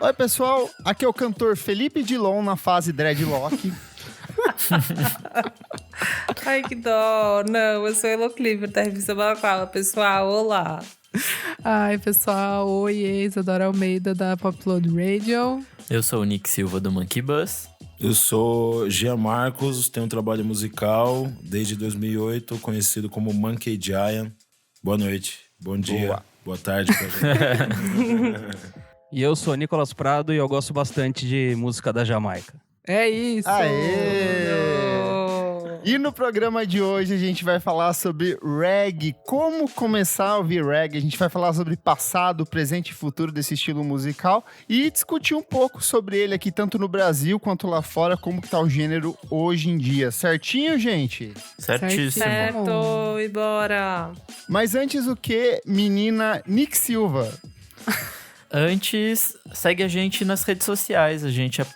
Oi, pessoal, aqui é o cantor Felipe Dilon na fase dreadlock. Ai, que dó. Não, eu sou Elo Clipper, da revista Balaclava. Pessoal, olá. Ai, pessoal, oi, Isadora Almeida da Popload Radio. Eu sou o Nick Silva do Monkey Bus. Eu sou Jean Marcos, tenho um trabalho musical desde 2008, conhecido como Monkey Giant. Boa noite, bom dia, boa tarde pra gente. E eu sou Nicolas Prado e eu gosto bastante de música da Jamaica. É isso! Aê! E no programa de hoje a gente vai falar sobre reggae, como começar a ouvir reggae. A gente vai falar sobre passado, presente e futuro desse estilo musical e discutir um pouco sobre ele aqui, tanto no Brasil quanto lá fora, como que tá o gênero hoje em dia. Certinho, gente? Certíssimo. Certo, e bora. Mas antes o que, menina Nick Silva? Antes, segue a gente nas redes sociais. A gente é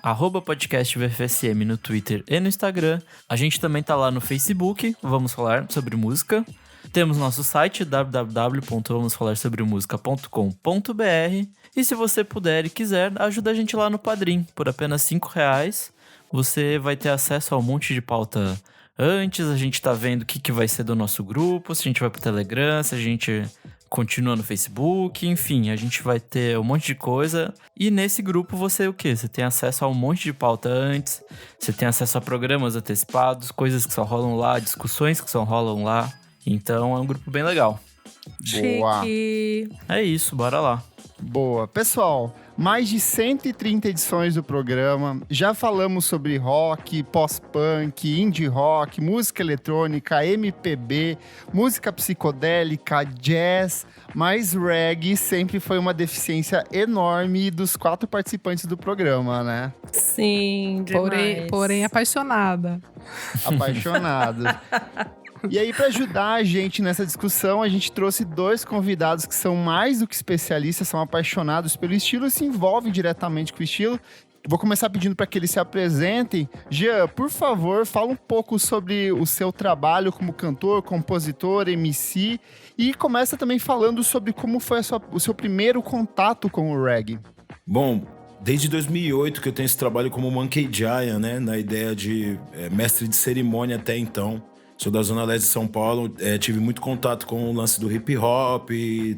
@podcastvfsm no Twitter e no Instagram. A gente também tá lá no Facebook, Vamos Falar Sobre Música. Temos nosso site, www.vamosfalarsobremusica.com.br. E se você puder e quiser, ajuda a gente lá no Padrim. Por apenas R$5, você vai ter acesso a um monte de pauta antes. A gente tá vendo o que vai ser do nosso grupo, se a gente vai pro Telegram, se a gente continua no Facebook, enfim, a gente vai ter um monte de coisa. E nesse grupo você o quê? Você tem acesso a um monte de pauta antes, você tem acesso a programas antecipados, coisas que só rolam lá, discussões que só rolam lá. Então é um grupo bem legal. Boa. Chique. É isso, bora lá. Boa. Pessoal, mais de 130 edições do programa. Já falamos sobre rock, pós-punk, indie rock, música eletrônica, MPB, música psicodélica, jazz, mas reggae sempre foi uma deficiência enorme dos 4 participantes do programa, né? Sim, demais. Porém apaixonada. Apaixonado. E aí, para ajudar a gente nessa discussão, a gente trouxe 2 convidados que são mais do que especialistas, são apaixonados pelo estilo e se envolvem diretamente com o estilo. Vou começar pedindo para que eles se apresentem. Jean, por favor, fala um pouco sobre o seu trabalho como cantor, compositor, MC e começa também falando sobre como foi o seu primeiro contato com o reggae. Bom, desde 2008 que eu tenho esse trabalho como Monkey Giant, né, na ideia de mestre de cerimônia até então. Sou da Zona Leste de São Paulo, tive muito contato com o lance do hip hop,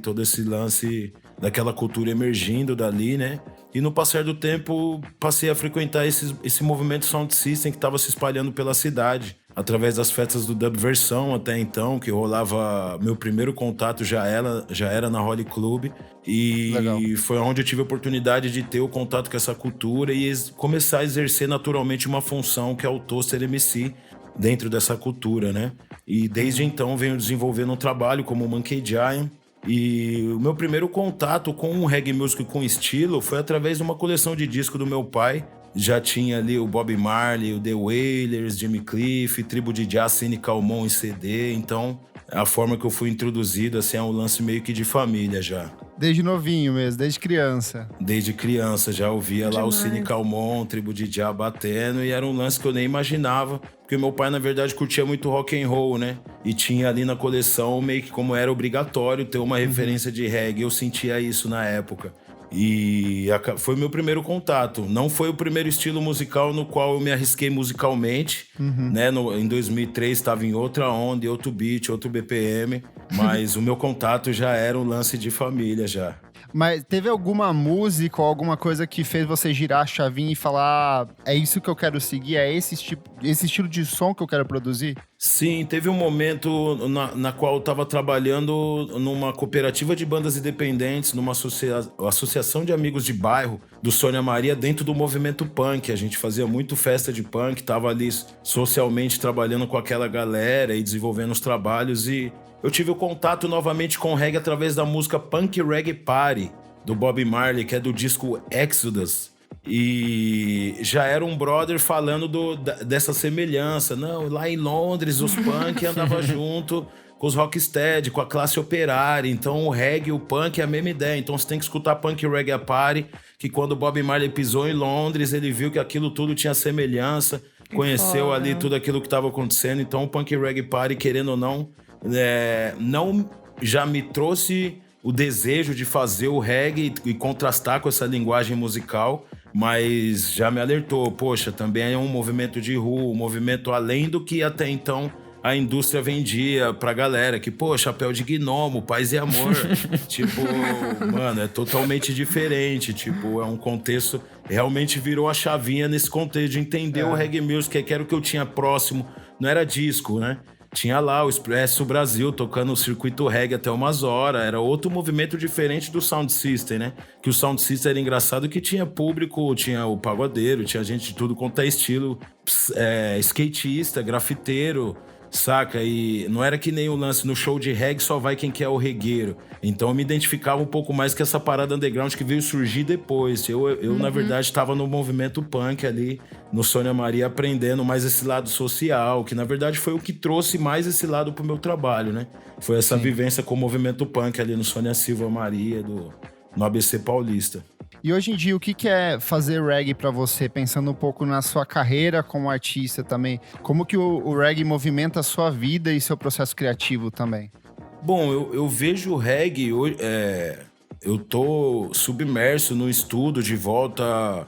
todo esse lance daquela cultura emergindo dali, né? E no passar do tempo, passei a frequentar esse movimento Sound System que estava se espalhando pela cidade, através das festas do Dub Versão até então, que rolava, meu primeiro contato já era na Holly Club. E Legal. foi onde eu tive a oportunidade de ter o contato com essa cultura e começar a exercer naturalmente uma função que é o Toaster MC, dentro dessa cultura, né? E desde então venho desenvolvendo um trabalho como Monkey Giant. E o meu primeiro contato com o reggae music com estilo foi através de uma coleção de discos do meu pai. Já tinha ali o Bob Marley, o The Wailers, Jimmy Cliff, Tribo de Jah, Cine Calmon em CD. Então, a forma que eu fui introduzido assim, é um lance meio que de família já. Desde novinho mesmo, desde criança. Desde criança já ouvia lá o Cine Calmon, Tribo de Jah batendo, e era um lance que eu nem imaginava, porque meu pai na verdade curtia muito rock and roll, né? E tinha ali na coleção meio que como era obrigatório ter uma referência de reggae, eu sentia isso na época. E foi o meu primeiro contato. Não foi o primeiro estilo musical no qual eu me arrisquei musicalmente, né? Em 2003 estava em outra onda, outro beat, outro BPM, mas o meu contato já era um lance de família já. Mas teve alguma música ou alguma coisa que fez você girar a chavinha e falar, é isso que eu quero seguir, é esse estilo de som que eu quero produzir? Sim, teve um momento na qual eu estava trabalhando numa cooperativa de bandas independentes, numa associação de amigos de bairro do Sônia Maria, dentro do movimento punk. A gente fazia muito festa de punk, estava ali socialmente trabalhando com aquela galera e desenvolvendo os trabalhos. E eu tive o contato novamente com o reggae através da música Punk Reggae Party, do Bob Marley, que é do disco Exodus. E já era um brother falando dessa semelhança. Não, lá em Londres os punk andavam junto com os rocksteady, com a classe operária. Então o reggae e o punk é a mesma ideia. Então você tem que escutar Punk Reggae Party, que quando o Bob Marley pisou em Londres, ele viu que aquilo tudo tinha semelhança. conheceu foda. ali tudo aquilo que estava acontecendo. Então o Punk Reggae Party, querendo ou não, não já me trouxe o desejo de fazer o reggae e contrastar com essa linguagem musical, mas já me alertou, poxa, também é um movimento de rua, um movimento além do que até então a indústria vendia pra galera, que, pô, chapéu de gnomo, paz e amor. Tipo, mano, é totalmente diferente. Tipo, é um contexto... Realmente virou a chavinha nesse contexto de entender o reggae music, que era o que eu tinha próximo. Não era disco, né? Tinha lá o Expresso Brasil tocando o circuito reggae até umas horas. Era outro movimento diferente do Sound System, né? Que o Sound System era engraçado que tinha público, tinha o pagodeiro, tinha gente de tudo quanto é estilo, skatista, grafiteiro, saca? E não era que nem o lance no show de reggae só vai quem quer o regueiro. Então eu me identificava um pouco mais com essa parada underground que veio surgir depois. Eu na verdade, estava no movimento punk ali, no Sônia Maria, aprendendo mais esse lado social, que na verdade foi o que trouxe mais esse lado pro meu trabalho, né? Foi essa vivência com o movimento punk ali no Sônia Silva Maria, no ABC Paulista. E hoje em dia, o que é fazer reggae pra você? Pensando um pouco na sua carreira como artista também. Como que o reggae movimenta a sua vida e seu processo criativo também? Bom, eu vejo o reggae... eu tô submerso no estudo de volta...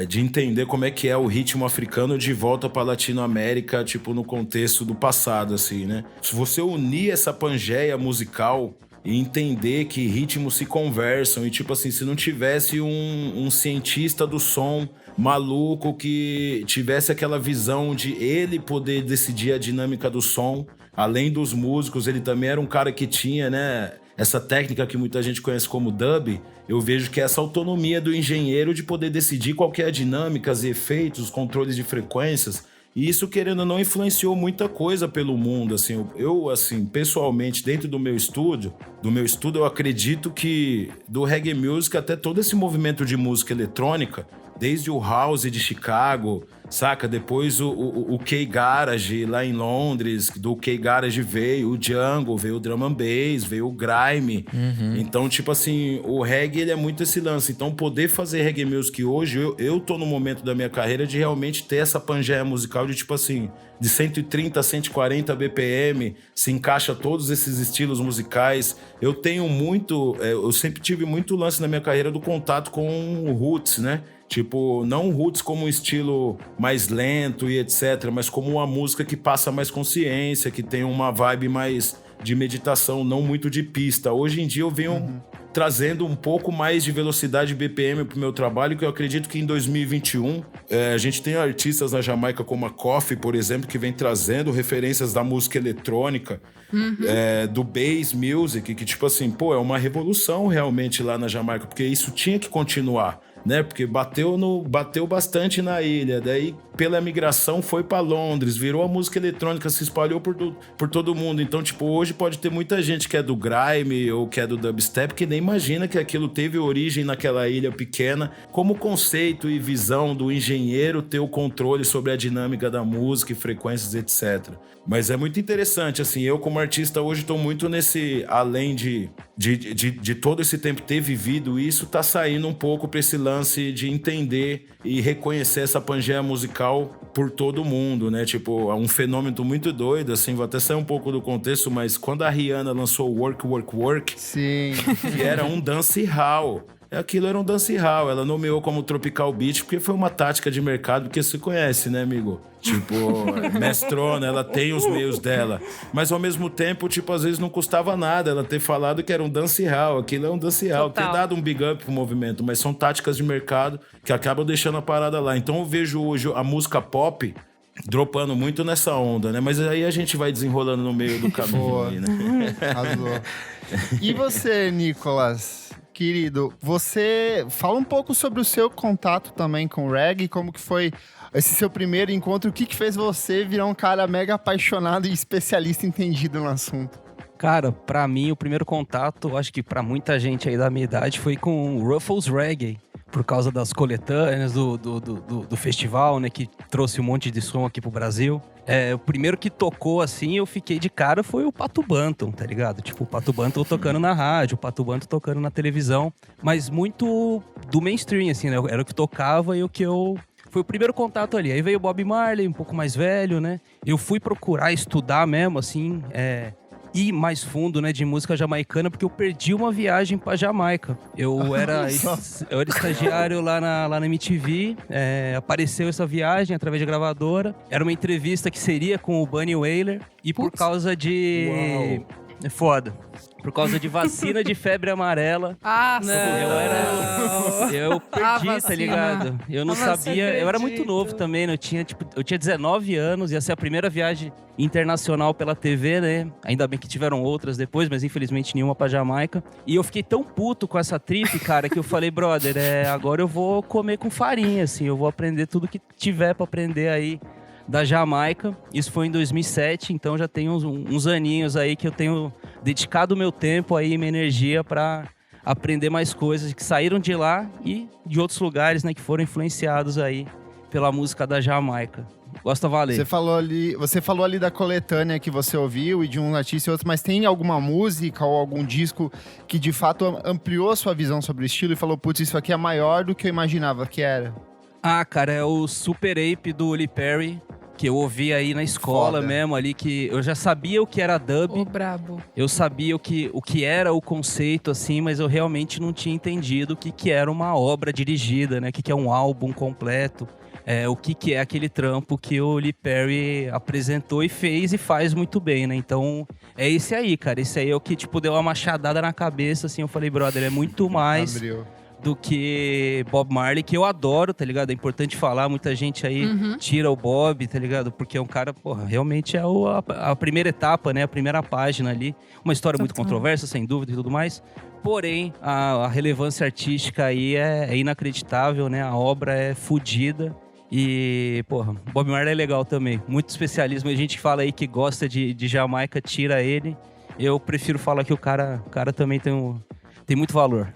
de entender como é que é o ritmo africano de volta pra Latinoamérica, tipo, no contexto do passado, assim, né? Se você unir essa pangeia musical... e entender que ritmos se conversam. E, tipo assim, se não tivesse um cientista do som maluco que tivesse aquela visão de ele poder decidir a dinâmica do som, além dos músicos, ele também era um cara que tinha, né, essa técnica que muita gente conhece como dub. Eu vejo que é essa autonomia do engenheiro de poder decidir qual que é a dinâmica, os efeitos, os controles de frequências. E isso, querendo ou não, influenciou muita coisa pelo mundo, assim. Eu, assim, pessoalmente, dentro do meu estudo, eu acredito que do reggae music até todo esse movimento de música eletrônica, desde o house de Chicago, saca? Depois o K-Garage lá em Londres, do K-Garage veio o jungle, veio o drum and bass, veio o grime. Então, tipo assim, o reggae, ele é muito esse lance. Então, poder fazer reggae music hoje, eu tô no momento da minha carreira de realmente ter essa pangeia musical de, tipo assim, de 130 a 140 BPM, se encaixa todos esses estilos musicais. Eu tenho muito... eu sempre tive muito lance na minha carreira do contato com o roots, né? Tipo, não roots como um estilo mais lento e etc, mas como uma música que passa mais consciência, que tem uma vibe mais de meditação, não muito de pista. Hoje em dia eu venho trazendo um pouco mais de velocidade BPM pro meu trabalho, que eu acredito que em 2021 a gente tem artistas na Jamaica como a Coffee, por exemplo, que vem trazendo referências da música eletrônica, do bass music, que tipo assim, pô, é uma revolução realmente lá na Jamaica, porque isso tinha que continuar, né? Porque bateu bastante na ilha, daí pela migração foi para Londres, virou a música eletrônica, se espalhou por todo mundo. Então, tipo, hoje pode ter muita gente que é do grime ou que é do dubstep que nem imagina que aquilo teve origem naquela ilha pequena, como conceito e visão do engenheiro ter o controle sobre a dinâmica da música e frequências, etc. Mas é muito interessante, assim, eu como artista hoje estou muito nesse, além de todo esse tempo ter vivido isso, tá saindo um pouco para esse lance de entender e reconhecer essa pangeia musical por todo mundo, né? Tipo, é um fenômeno muito doido, assim, vou até sair um pouco do contexto, mas quando a Rihanna lançou Work, Work, Work, Sim. que era um dance hall, aquilo era um dance hall, ela nomeou como Tropical Beat porque foi uma tática de mercado, porque você conhece, né, amigo? Tipo, mestrona, ela tem os meios dela. Mas ao mesmo tempo, tipo, às vezes não custava nada ela ter falado que era um dance hall. Aquilo é um dance hall. Ter dado um big up pro movimento, mas são táticas de mercado que acabam deixando a parada lá. Então eu vejo hoje a música pop dropando muito nessa onda, né? Mas aí a gente vai desenrolando no meio do caminho aí, né? Arrasou. E você, Nicolas? Querido, você fala um pouco sobre o seu contato também com o reggae, como que foi esse seu primeiro encontro, o que fez você virar um cara mega apaixonado e especialista entendido no assunto? Cara, pra mim, o primeiro contato, acho que pra muita gente aí da minha idade, foi com o Ruffles Reggae, por causa das coletâneas do festival, né, que trouxe um monte de som aqui pro Brasil. O primeiro que tocou, assim, eu fiquei de cara, foi o Pato Banton, tá ligado? Tipo, o Pato Banton tocando na rádio, o Pato Banton tocando na televisão, mas muito do mainstream, assim, né? Era o que tocava e o que eu Foi o primeiro contato ali. Aí veio o Bob Marley, um pouco mais velho, né? Eu fui procurar estudar mesmo, assim, ir mais fundo, né, de música jamaicana, porque eu perdi uma viagem pra Jamaica. Eu era estagiário lá na MTV, apareceu essa viagem através de gravadora. Era uma entrevista que seria com o Bunny Wailer, e por causa de... Uau. É foda. Por causa de vacina de febre amarela. Ah, Eu perdi, tá vacina. ligado? Eu não Nossa, sabia. Eu era muito acredito. novo também, né? Eu tinha 19 anos, ia ser a primeira viagem internacional pela TV, né? Ainda bem que tiveram outras depois, mas infelizmente nenhuma pra Jamaica. E eu fiquei tão puto com essa trip, cara, que eu falei, brother, agora eu vou comer com farinha, assim. Eu vou aprender tudo que tiver pra aprender aí da Jamaica. Isso foi em 2007, então já tem uns aninhos aí que eu tenho dedicado o meu tempo aí, minha energia pra aprender mais coisas que saíram de lá e de outros lugares, né, que foram influenciados aí pela música da Jamaica. Gosta valer. Você falou ali da coletânea que você ouviu e de um artista e outro, mas tem alguma música ou algum disco que de fato ampliou a sua visão sobre o estilo e falou, putz, isso aqui é maior do que eu imaginava que era? Ah, cara, é o Super Ape do Lee Perry, que eu ouvi aí na escola Foda. mesmo ali, que eu já sabia o que era dub, Ô, brabo. eu sabia o que era o conceito, assim, mas eu realmente não tinha entendido o que era uma obra dirigida, né? O que é um álbum completo, o que é aquele trampo que o Lee Perry apresentou e fez e faz muito bem, né? Então, é esse aí, cara. Esse aí é o que, tipo, deu uma machadada na cabeça, assim. Eu falei, brother, é muito mais Abriu. do que Bob Marley, que eu adoro, tá ligado? É importante falar, muita gente aí tira o Bob, tá ligado? Porque é um cara, porra, realmente é a primeira etapa, né? A primeira página ali. Uma história muito controversa, sem dúvida e tudo mais. Porém, a relevância artística aí é inacreditável, né? A obra é fodida. E, porra, Bob Marley é legal também. Muito especialismo. A gente fala aí que gosta de Jamaica, tira ele. Eu prefiro falar que o cara também tem muito valor.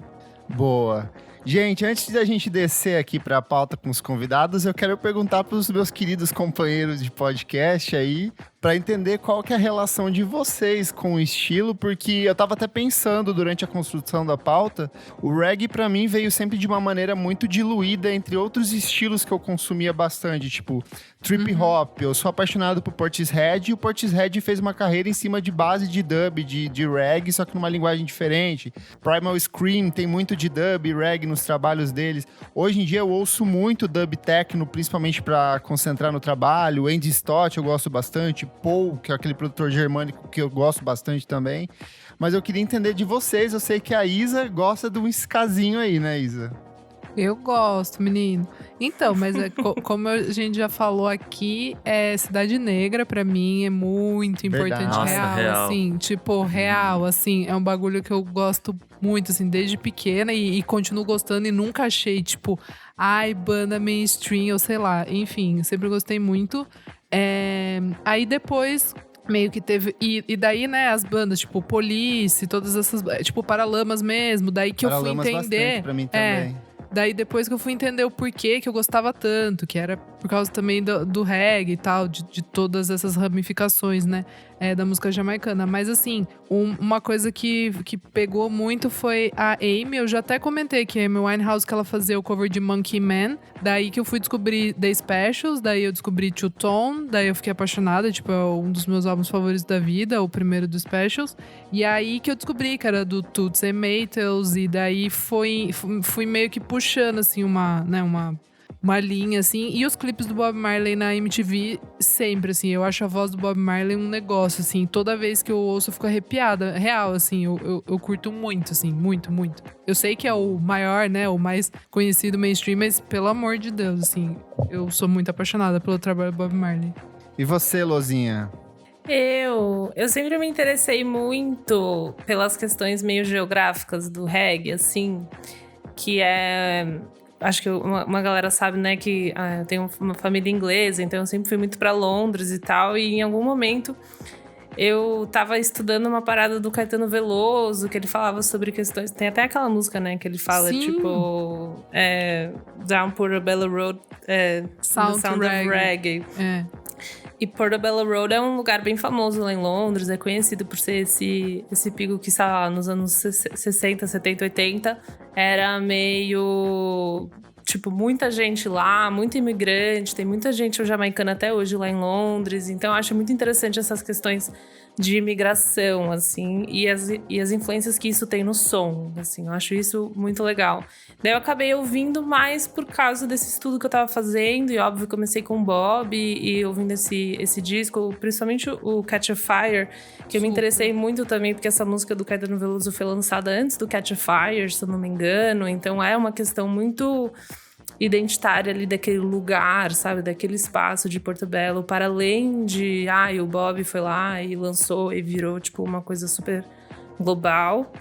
Boa. Gente, antes da gente descer aqui para a pauta com os convidados, eu quero perguntar para os meus queridos companheiros de podcast aí, para entender qual que é a relação de vocês com o estilo, porque eu tava até pensando durante a construção da pauta, o reggae para mim veio sempre de uma maneira muito diluída entre outros estilos que eu consumia bastante, tipo trip hop. Eu sou apaixonado por Portishead e o Portishead fez uma carreira em cima de base de dub, de reggae, só que numa linguagem diferente. Primal Scream tem muito de dub e reggae nos trabalhos deles. Hoje em dia eu ouço muito dub techno, principalmente para concentrar no trabalho. Andy Stott eu gosto bastante, Paul, que é aquele produtor germânico que eu gosto bastante também. Mas eu queria entender de vocês, eu sei que a Isa gosta de um skazinho aí, né, Isa? Eu gosto, menino. Então, mas como a gente já falou aqui, Cidade Negra, pra mim, é muito importante. Verdade. Nossa, real. Assim, tipo, real, assim, é um bagulho que eu gosto muito, assim, desde pequena e continuo gostando e nunca achei, tipo, ai, banda mainstream, ou sei lá, enfim, sempre gostei muito. Aí depois meio que teve. E daí, né, as bandas, tipo, Police, todas essas. Tipo, Paralamas mesmo. Daí que eu fui Paralamas entender. bastante pra mim também. Daí depois que eu fui entender o porquê que eu gostava tanto, que era por causa também do reggae e tal, de todas essas ramificações, né, da música jamaicana. Mas assim, uma coisa que pegou muito foi a Amy. Eu já até comentei que a Amy Winehouse, que ela fazia o cover de Monkey Man. Daí que eu fui descobrir The Specials, daí eu descobri Two Tone, daí eu fiquei apaixonada, tipo, é um dos meus álbuns favoritos da vida, o primeiro do Specials. E aí que eu descobri que era do Toots and Maytals, e daí fui meio que puxando, assim, uma linha, assim. E os clipes do Bob Marley na MTV, sempre, assim. Eu acho a voz do Bob Marley um negócio, assim. Toda vez que eu ouço, eu fico arrepiada. Real, assim. Eu curto muito, assim. Muito, muito. Eu sei que é o maior, né? O mais conhecido mainstream, mas pelo amor de Deus, assim. Eu sou muito apaixonada pelo trabalho do Bob Marley. E você, Lozinha? Eu sempre me interessei muito pelas questões meio geográficas do reggae, assim. Que é... Acho que uma galera sabe, né, que eu tenho uma família inglesa, então eu sempre fui muito pra Londres e tal. E em algum momento eu tava estudando uma parada do Caetano Veloso, que ele falava sobre questões... Tem até aquela música, né, que ele fala, Sim. tipo... Down Portobello Road, Sound The Sound of Reggae. E Portobello Road é um lugar bem famoso lá em Londres, é conhecido por ser esse pico que, sei lá, nos anos 60, 70, 80, era meio tipo, muita gente lá, muito imigrante, tem muita gente jamaicana até hoje lá em Londres. Então, eu acho muito interessante essas questões de imigração, assim, e as influências que isso tem no som, assim, eu acho isso muito legal. Daí eu acabei ouvindo mais por causa desse estudo que eu tava fazendo, e óbvio, comecei com o Bob e ouvindo esse disco, principalmente o Catch a Fire, que eu me interessei muito também, porque essa música do Caetano Veloso foi lançada antes do Catch a Fire, se eu não me engano, então é uma questão muito identitária ali daquele lugar, sabe? Daquele espaço de Portobello, para além de... o Bob foi lá e lançou e virou, tipo, uma coisa super global.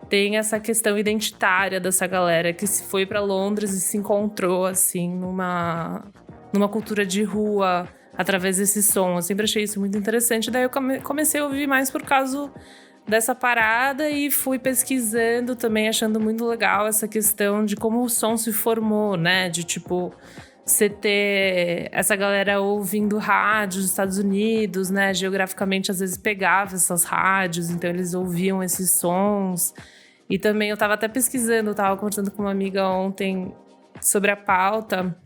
Tem essa questão identitária dessa galera que se foi para Londres e se encontrou, assim, numa cultura de rua, através desse som. Eu sempre achei isso muito interessante. Daí eu comecei a ouvir mais por causa dessa parada e fui pesquisando também, achando muito legal essa questão de como o som se formou, né? De, tipo, você ter essa galera ouvindo rádios dos Estados Unidos, né? Geograficamente, às vezes, pegava essas rádios, então eles ouviam esses sons. E também eu tava até pesquisando, eu tava conversando com uma amiga ontem sobre a pauta.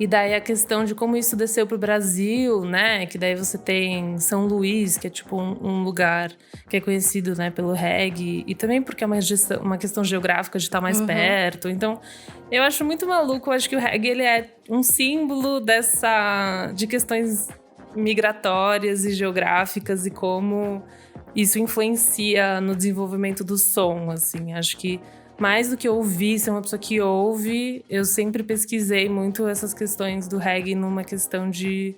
E daí a questão de como isso desceu pro Brasil, né? Que daí você tem São Luís, que é tipo um lugar que é conhecido, né, pelo reggae. E também porque é uma questão geográfica de estar mais perto. Então, eu acho muito maluco. Eu acho que o reggae, ele é um símbolo de questões migratórias e geográficas e como isso influencia no desenvolvimento do som, assim. Acho que mais do que ouvir, ser uma pessoa que ouve, eu sempre pesquisei muito essas questões do reggae numa questão de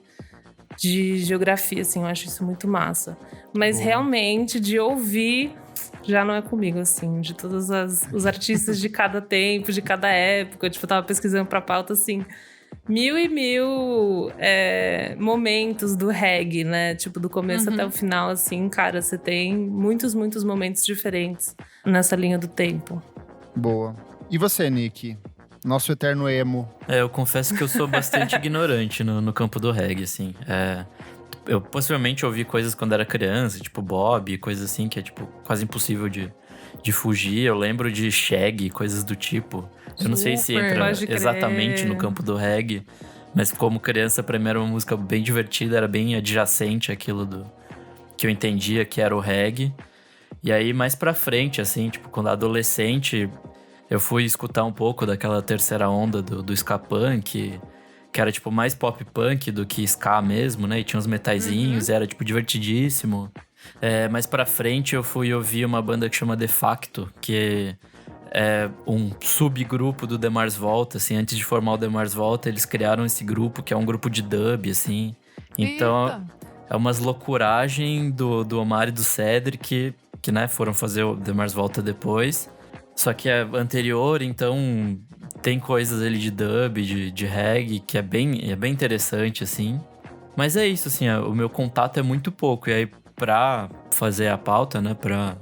geografia, assim, eu acho isso muito massa. Mas realmente, de ouvir, já não é comigo, assim, de todos os artistas de cada tempo, de cada época. Tipo, eu tava pesquisando pra pauta, assim, mil momentos do reggae, né? Tipo, do começo até o final, assim, cara, você tem muitos momentos diferentes nessa linha do tempo. Boa. E você, Nick? Nosso eterno emo. Eu confesso que eu sou bastante ignorante no campo do reggae, assim. Eu possivelmente ouvi coisas quando era criança, tipo Bob, coisas assim, que é, tipo, quase impossível de fugir. Eu lembro de Shaggy, coisas do tipo. Eu não sei se entra exatamente no campo do reggae, mas como criança, pra mim era uma música bem divertida, era bem adjacente àquilo que eu entendia que era o reggae. E aí, mais pra frente, assim, tipo, quando adolescente, eu fui escutar um pouco daquela terceira onda do ska punk, que era, tipo, mais pop punk do que ska mesmo, né? E tinha uns metaizinhos, era, tipo, divertidíssimo. Mais pra frente, eu fui ouvir uma banda que chama De Facto, que é um subgrupo do The Mars Volta, assim. Antes de formar o The Mars Volta, eles criaram esse grupo, que é um grupo de dub, assim. Então, é umas loucuragens do Omar e do Cedric, que, né, foram fazer o The Mars Volta depois. Só que é anterior, então tem coisas ali de dub, de reggae, que é bem interessante, assim. Mas é isso, assim, o meu contato é muito pouco. E aí, pra fazer a pauta, né, pra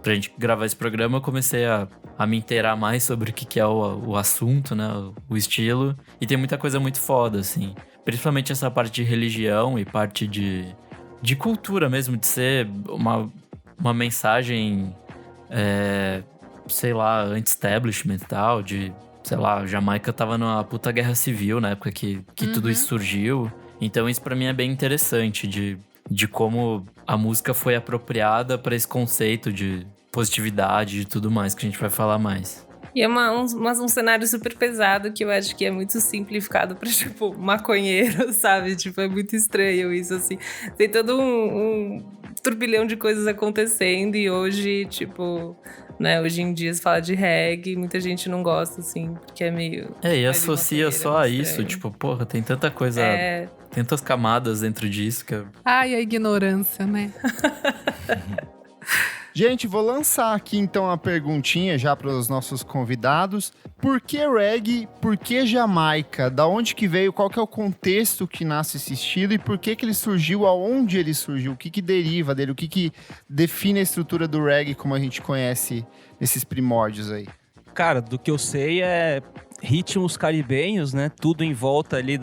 gente gravar esse programa, eu comecei a me inteirar mais sobre o que é o assunto, né, o estilo. E tem muita coisa muito foda, assim. Principalmente essa parte de religião e parte de cultura mesmo, de ser uma mensagem, sei lá, anti-establishment e tal, sei lá, Jamaica tava numa puta guerra civil na época que tudo isso surgiu. Então isso pra mim é bem interessante, de como a música foi apropriada pra esse conceito de positividade e tudo mais, que a gente vai falar mais. E é um cenário super pesado que eu acho que é muito simplificado pra, tipo, maconheiro, sabe? Tipo, é muito estranho isso, assim. Tem todo um turbilhão de coisas acontecendo e hoje, tipo, né? Hoje em dia se fala de reggae, muita gente não gosta, assim, porque é meio... E associa só a isso, tipo, porra, tem tanta coisa... Tem tantas camadas dentro disso que... Ai, a ignorância, né? Gente, vou lançar aqui então a perguntinha já para os nossos convidados. Por que reggae? Por que Jamaica? Da onde que veio? Qual que é o contexto que nasce esse estilo? E por que ele surgiu? Aonde ele surgiu? O que deriva dele? O que define a estrutura do reggae como a gente conhece nesses primórdios aí? Cara, do que eu sei é ritmos caribenhos, né? Tudo em volta ali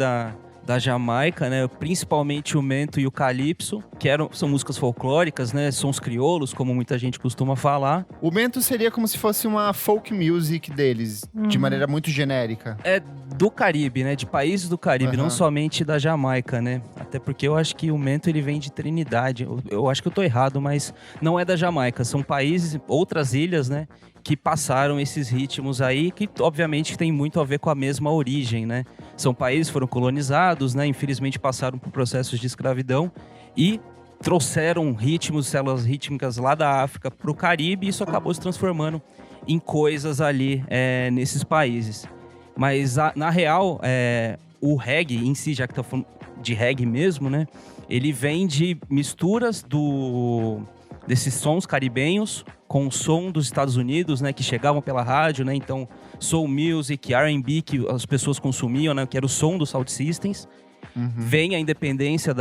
da Jamaica, né? Principalmente o mento e o calypso, que são músicas folclóricas, né? Sons crioulos, como muita gente costuma falar. O mento seria como se fosse uma folk music deles, de maneira muito genérica. É do Caribe, né? De países do Caribe, não somente da Jamaica, né? Até porque eu acho que o mento ele vem de Trinidade. Eu acho que eu tô errado, mas não é da Jamaica. São países, outras ilhas, né? Que passaram esses ritmos aí, que obviamente tem muito a ver com a mesma origem, né? São países que foram colonizados, né? Infelizmente passaram por processos de escravidão e trouxeram ritmos, células rítmicas lá da África para o Caribe e isso acabou se transformando em coisas ali nesses países. Mas, na real, o reggae em si, já que tá falando de reggae mesmo, né? Ele vem de misturas desses sons caribenhos com o som dos Estados Unidos, né, que chegavam pela rádio, né, então soul music, R&B que as pessoas consumiam, né, que era o som dos Sound Systems. Vem a independência,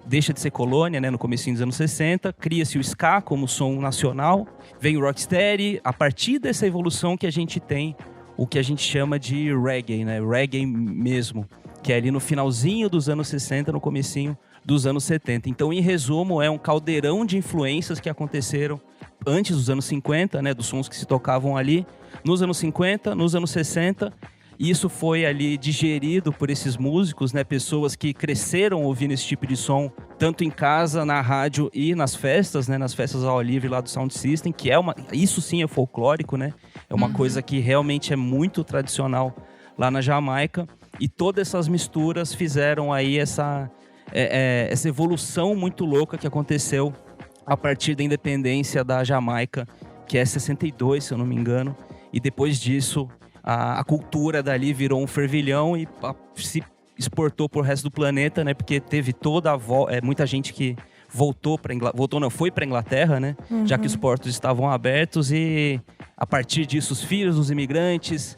deixa de ser colônia, né, no comecinho dos anos 60, cria-se o ska como som nacional, vem o rocksteady, a partir dessa evolução que a gente tem o que a gente chama de reggae, né, reggae mesmo, que é ali no finalzinho dos anos 60, no comecinho dos anos 70. Então, em resumo, é um caldeirão de influências que aconteceram antes dos anos 50, né, dos sons que se tocavam ali, nos anos 50, nos anos 60, e isso foi ali digerido por esses músicos, né, pessoas que cresceram ouvindo esse tipo de som, tanto em casa, na rádio e nas festas, né, nas festas ao ar livre lá do Sound System, que isso sim é folclórico, né, é uma coisa que realmente é muito tradicional lá na Jamaica, e todas essas misturas fizeram aí essa evolução muito louca que aconteceu a partir da independência da Jamaica, que é 62, se eu não me engano. E depois disso, a cultura dali virou um fervilhão e se exportou para o resto do planeta, né? Porque teve muita gente que foi para a Inglaterra, né? Já que os portos estavam abertos e a partir disso os filhos dos imigrantes...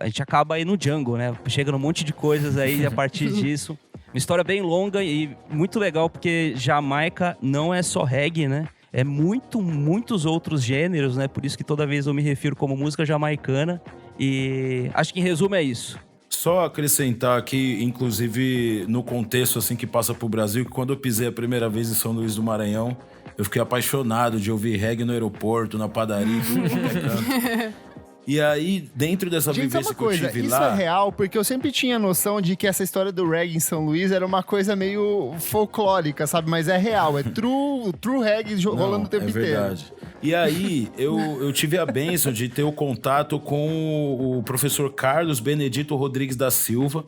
a gente acaba aí no jungle, né? Chega num monte de coisas aí a partir disso. Uma história bem longa e muito legal, porque Jamaica não é só reggae, né? É muitos outros gêneros, né? Por isso que toda vez eu me refiro como música jamaicana. E acho que em resumo é isso. Só acrescentar aqui, inclusive no contexto assim que passa pro Brasil, que quando eu pisei a primeira vez em São Luís do Maranhão, eu fiquei apaixonado de ouvir reggae no aeroporto, na padaria, tudo quanto é canto. E aí, dentro dessa vivência que eu tive isso lá... é real, porque eu sempre tinha noção de que essa história do reggae em São Luís era uma coisa meio folclórica, sabe? Mas é real, é true reggae rolando o tempo inteiro. É verdade. E aí, eu tive a bênção de ter o contato com o professor Carlos Benedito Rodrigues da Silva.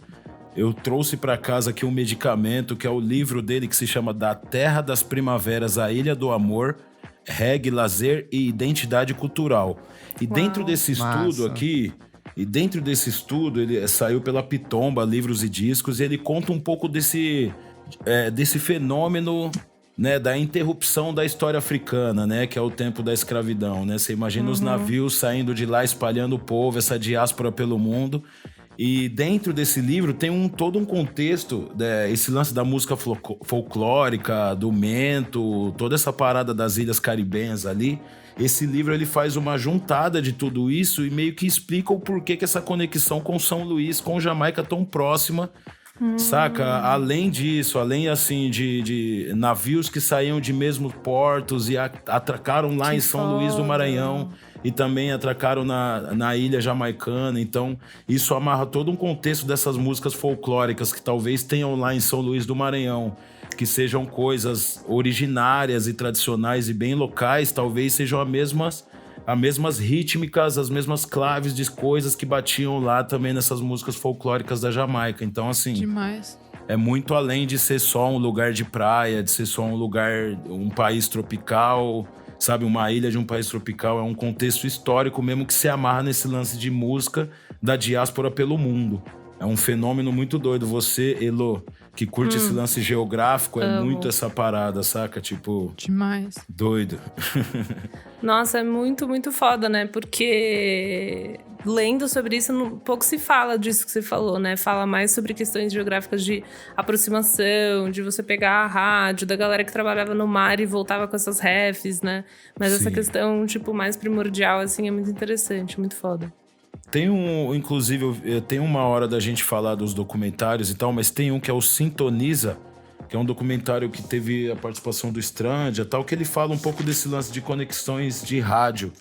Eu trouxe para casa aqui um medicamento, que é o livro dele, que se chama Da Terra das Primaveras à Ilha do Amor, Reggae, Lazer e Identidade Cultural. E dentro desse estudo aqui, ele saiu pela Pitomba, Livros e Discos, e ele conta um pouco desse fenômeno, né, da interrupção da história africana, né, que é o tempo da escravidão, né? Você imagina os navios saindo de lá, espalhando o povo, essa diáspora pelo mundo. E dentro desse livro tem todo um contexto, esse lance da música folclórica, do mento, toda essa parada das ilhas caribenhas ali. Esse livro ele faz uma juntada de tudo isso e meio que explica o porquê que essa conexão com São Luís, com Jamaica tão próxima, saca? Além disso, além assim de navios que saíam de mesmos portos e atracaram lá em São Luís do Maranhão e também atracaram na ilha jamaicana. Então, isso amarra todo um contexto dessas músicas folclóricas que talvez tenham lá em São Luís do Maranhão, que sejam coisas originárias e tradicionais e bem locais, talvez sejam as mesmas rítmicas, as mesmas claves de coisas que batiam lá também nessas músicas folclóricas da Jamaica. Então, assim... Demais. É muito além de ser só um lugar de praia, de ser só um país tropical, sabe? Uma ilha de um país tropical. É um contexto histórico mesmo que se amarra nesse lance de música da diáspora pelo mundo. É um fenômeno muito doido. Você, Elo, que curte esse lance geográfico, Amo. muito essa parada, saca? Tipo... Demais. Doido. Nossa, é muito, muito foda, né? Porque lendo sobre isso, pouco se fala disso que você falou, né? Fala mais sobre questões geográficas de aproximação, de você pegar a rádio, da galera que trabalhava no mar e voltava com essas refs, né? Mas essa questão, tipo, mais primordial, assim, é muito interessante, muito foda. Inclusive, tem uma hora da gente falar dos documentários e tal, mas tem um que é o Sintoniza, que é um documentário que teve a participação do Strandia e tal, que ele fala um pouco desse lance de conexões de rádio.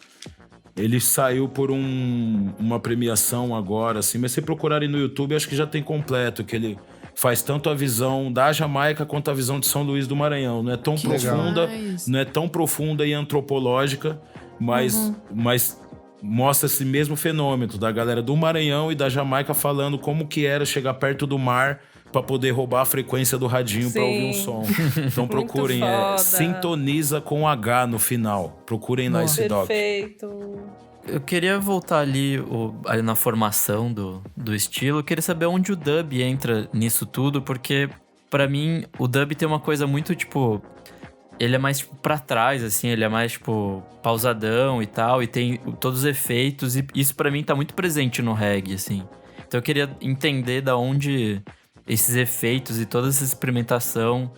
Ele saiu por uma premiação agora, assim, mas se procurarem no YouTube, acho que já tem completo, que ele faz tanto a visão da Jamaica quanto a visão de São Luís do Maranhão. Não é tão profunda, não é tão profunda e antropológica, mas mostra esse mesmo fenômeno da galera do Maranhão e da Jamaica falando como que era chegar perto do mar para poder roubar a frequência do radinho para ouvir um som. Então procurem, Sintoniza com H no final. Procurem lá esse doc. Perfeito. Eu queria voltar ali na formação do estilo. Eu queria saber onde o dub entra nisso tudo, porque pra mim o dub tem uma coisa muito, tipo... Ele é mais, tipo, pra trás, assim. Ele é mais, tipo, pausadão e tal. E tem todos os efeitos. E isso pra mim tá muito presente no reggae, assim. Então eu queria entender da onde esses efeitos e toda essa experimentação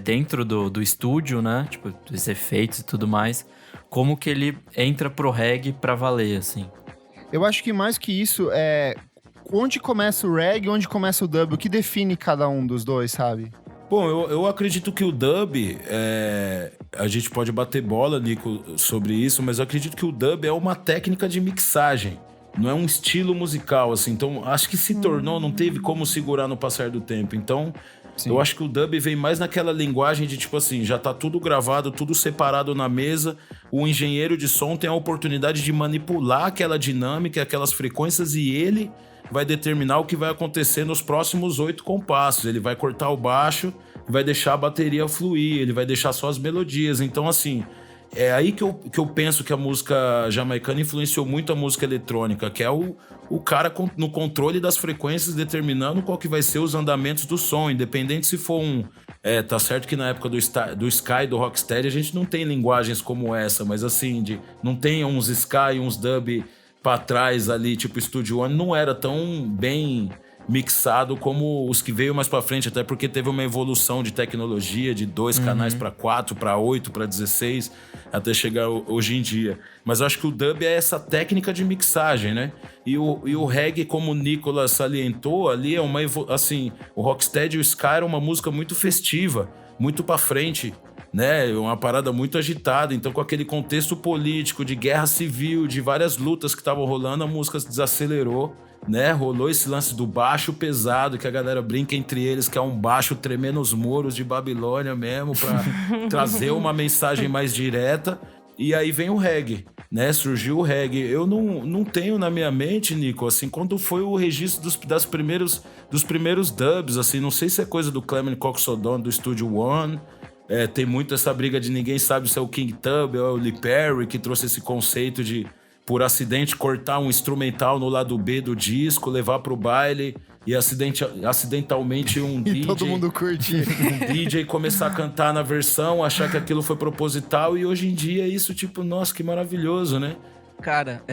dentro do estúdio, né? Tipo, os efeitos e tudo mais. Como que ele entra pro reggae pra valer, assim? Eu acho que mais que isso é onde começa o reggae e onde começa o dub. O que define cada um dos dois, sabe? Bom, eu acredito que o dub, a gente pode bater bola, Nico, sobre isso, mas eu acredito que o dub é uma técnica de mixagem, não é um estilo musical, assim. Então, acho que se tornou, não teve como segurar no passar do tempo. Então, sim, eu acho que o dub vem mais naquela linguagem de, tipo assim, já tá tudo gravado, tudo separado na mesa, o engenheiro de som tem a oportunidade de manipular aquela dinâmica, aquelas frequências, e ele vai determinar o que vai acontecer nos próximos 8 compassos. Ele vai cortar o baixo, vai deixar a bateria fluir, ele vai deixar só as melodias. Então, assim, é aí que eu penso que a música jamaicana influenciou muito a música eletrônica, que é o cara no controle das frequências, determinando qual que vai ser os andamentos do som, independente se for tá certo que na época do Sky e do Rocksteady a gente não tem linguagens como essa, mas assim, não tem uns Sky e uns dub pra trás ali, tipo Studio One, não era tão bem mixado como os que veio mais pra frente, até porque teve uma evolução de tecnologia, de 2 canais pra 4, pra 8, pra 16, até chegar hoje em dia. Mas eu acho que o dub é essa técnica de mixagem, né? E o reggae, como o Nicolas salientou, ali é assim, o Rocksteady e o Sky era uma música muito festiva, muito pra frente, né? Uma parada muito agitada. Então, com aquele contexto político de guerra civil, de várias lutas que estavam rolando, a música se desacelerou, né? Rolou esse lance do baixo pesado, que a galera brinca entre eles, que é um baixo tremendo os muros de Babilônia mesmo, pra trazer uma mensagem mais direta. E aí vem o reggae, né? Surgiu o reggae. Eu não tenho na minha mente, Nico, assim, quando foi o registro dos primeiros dubs, assim, não sei se é coisa do Clement Cox O'Donnell, do Studio One. Tem muito essa briga de ninguém sabe se é o King Tub ou é o Lee Perry que trouxe esse conceito de, por acidente, cortar um instrumental no lado B do disco, levar pro baile e acidentalmente um DJ... todo mundo curtir. Um DJ começar a cantar na versão, achar que aquilo foi proposital, e hoje em dia é isso, tipo, nossa, que maravilhoso, né? Cara,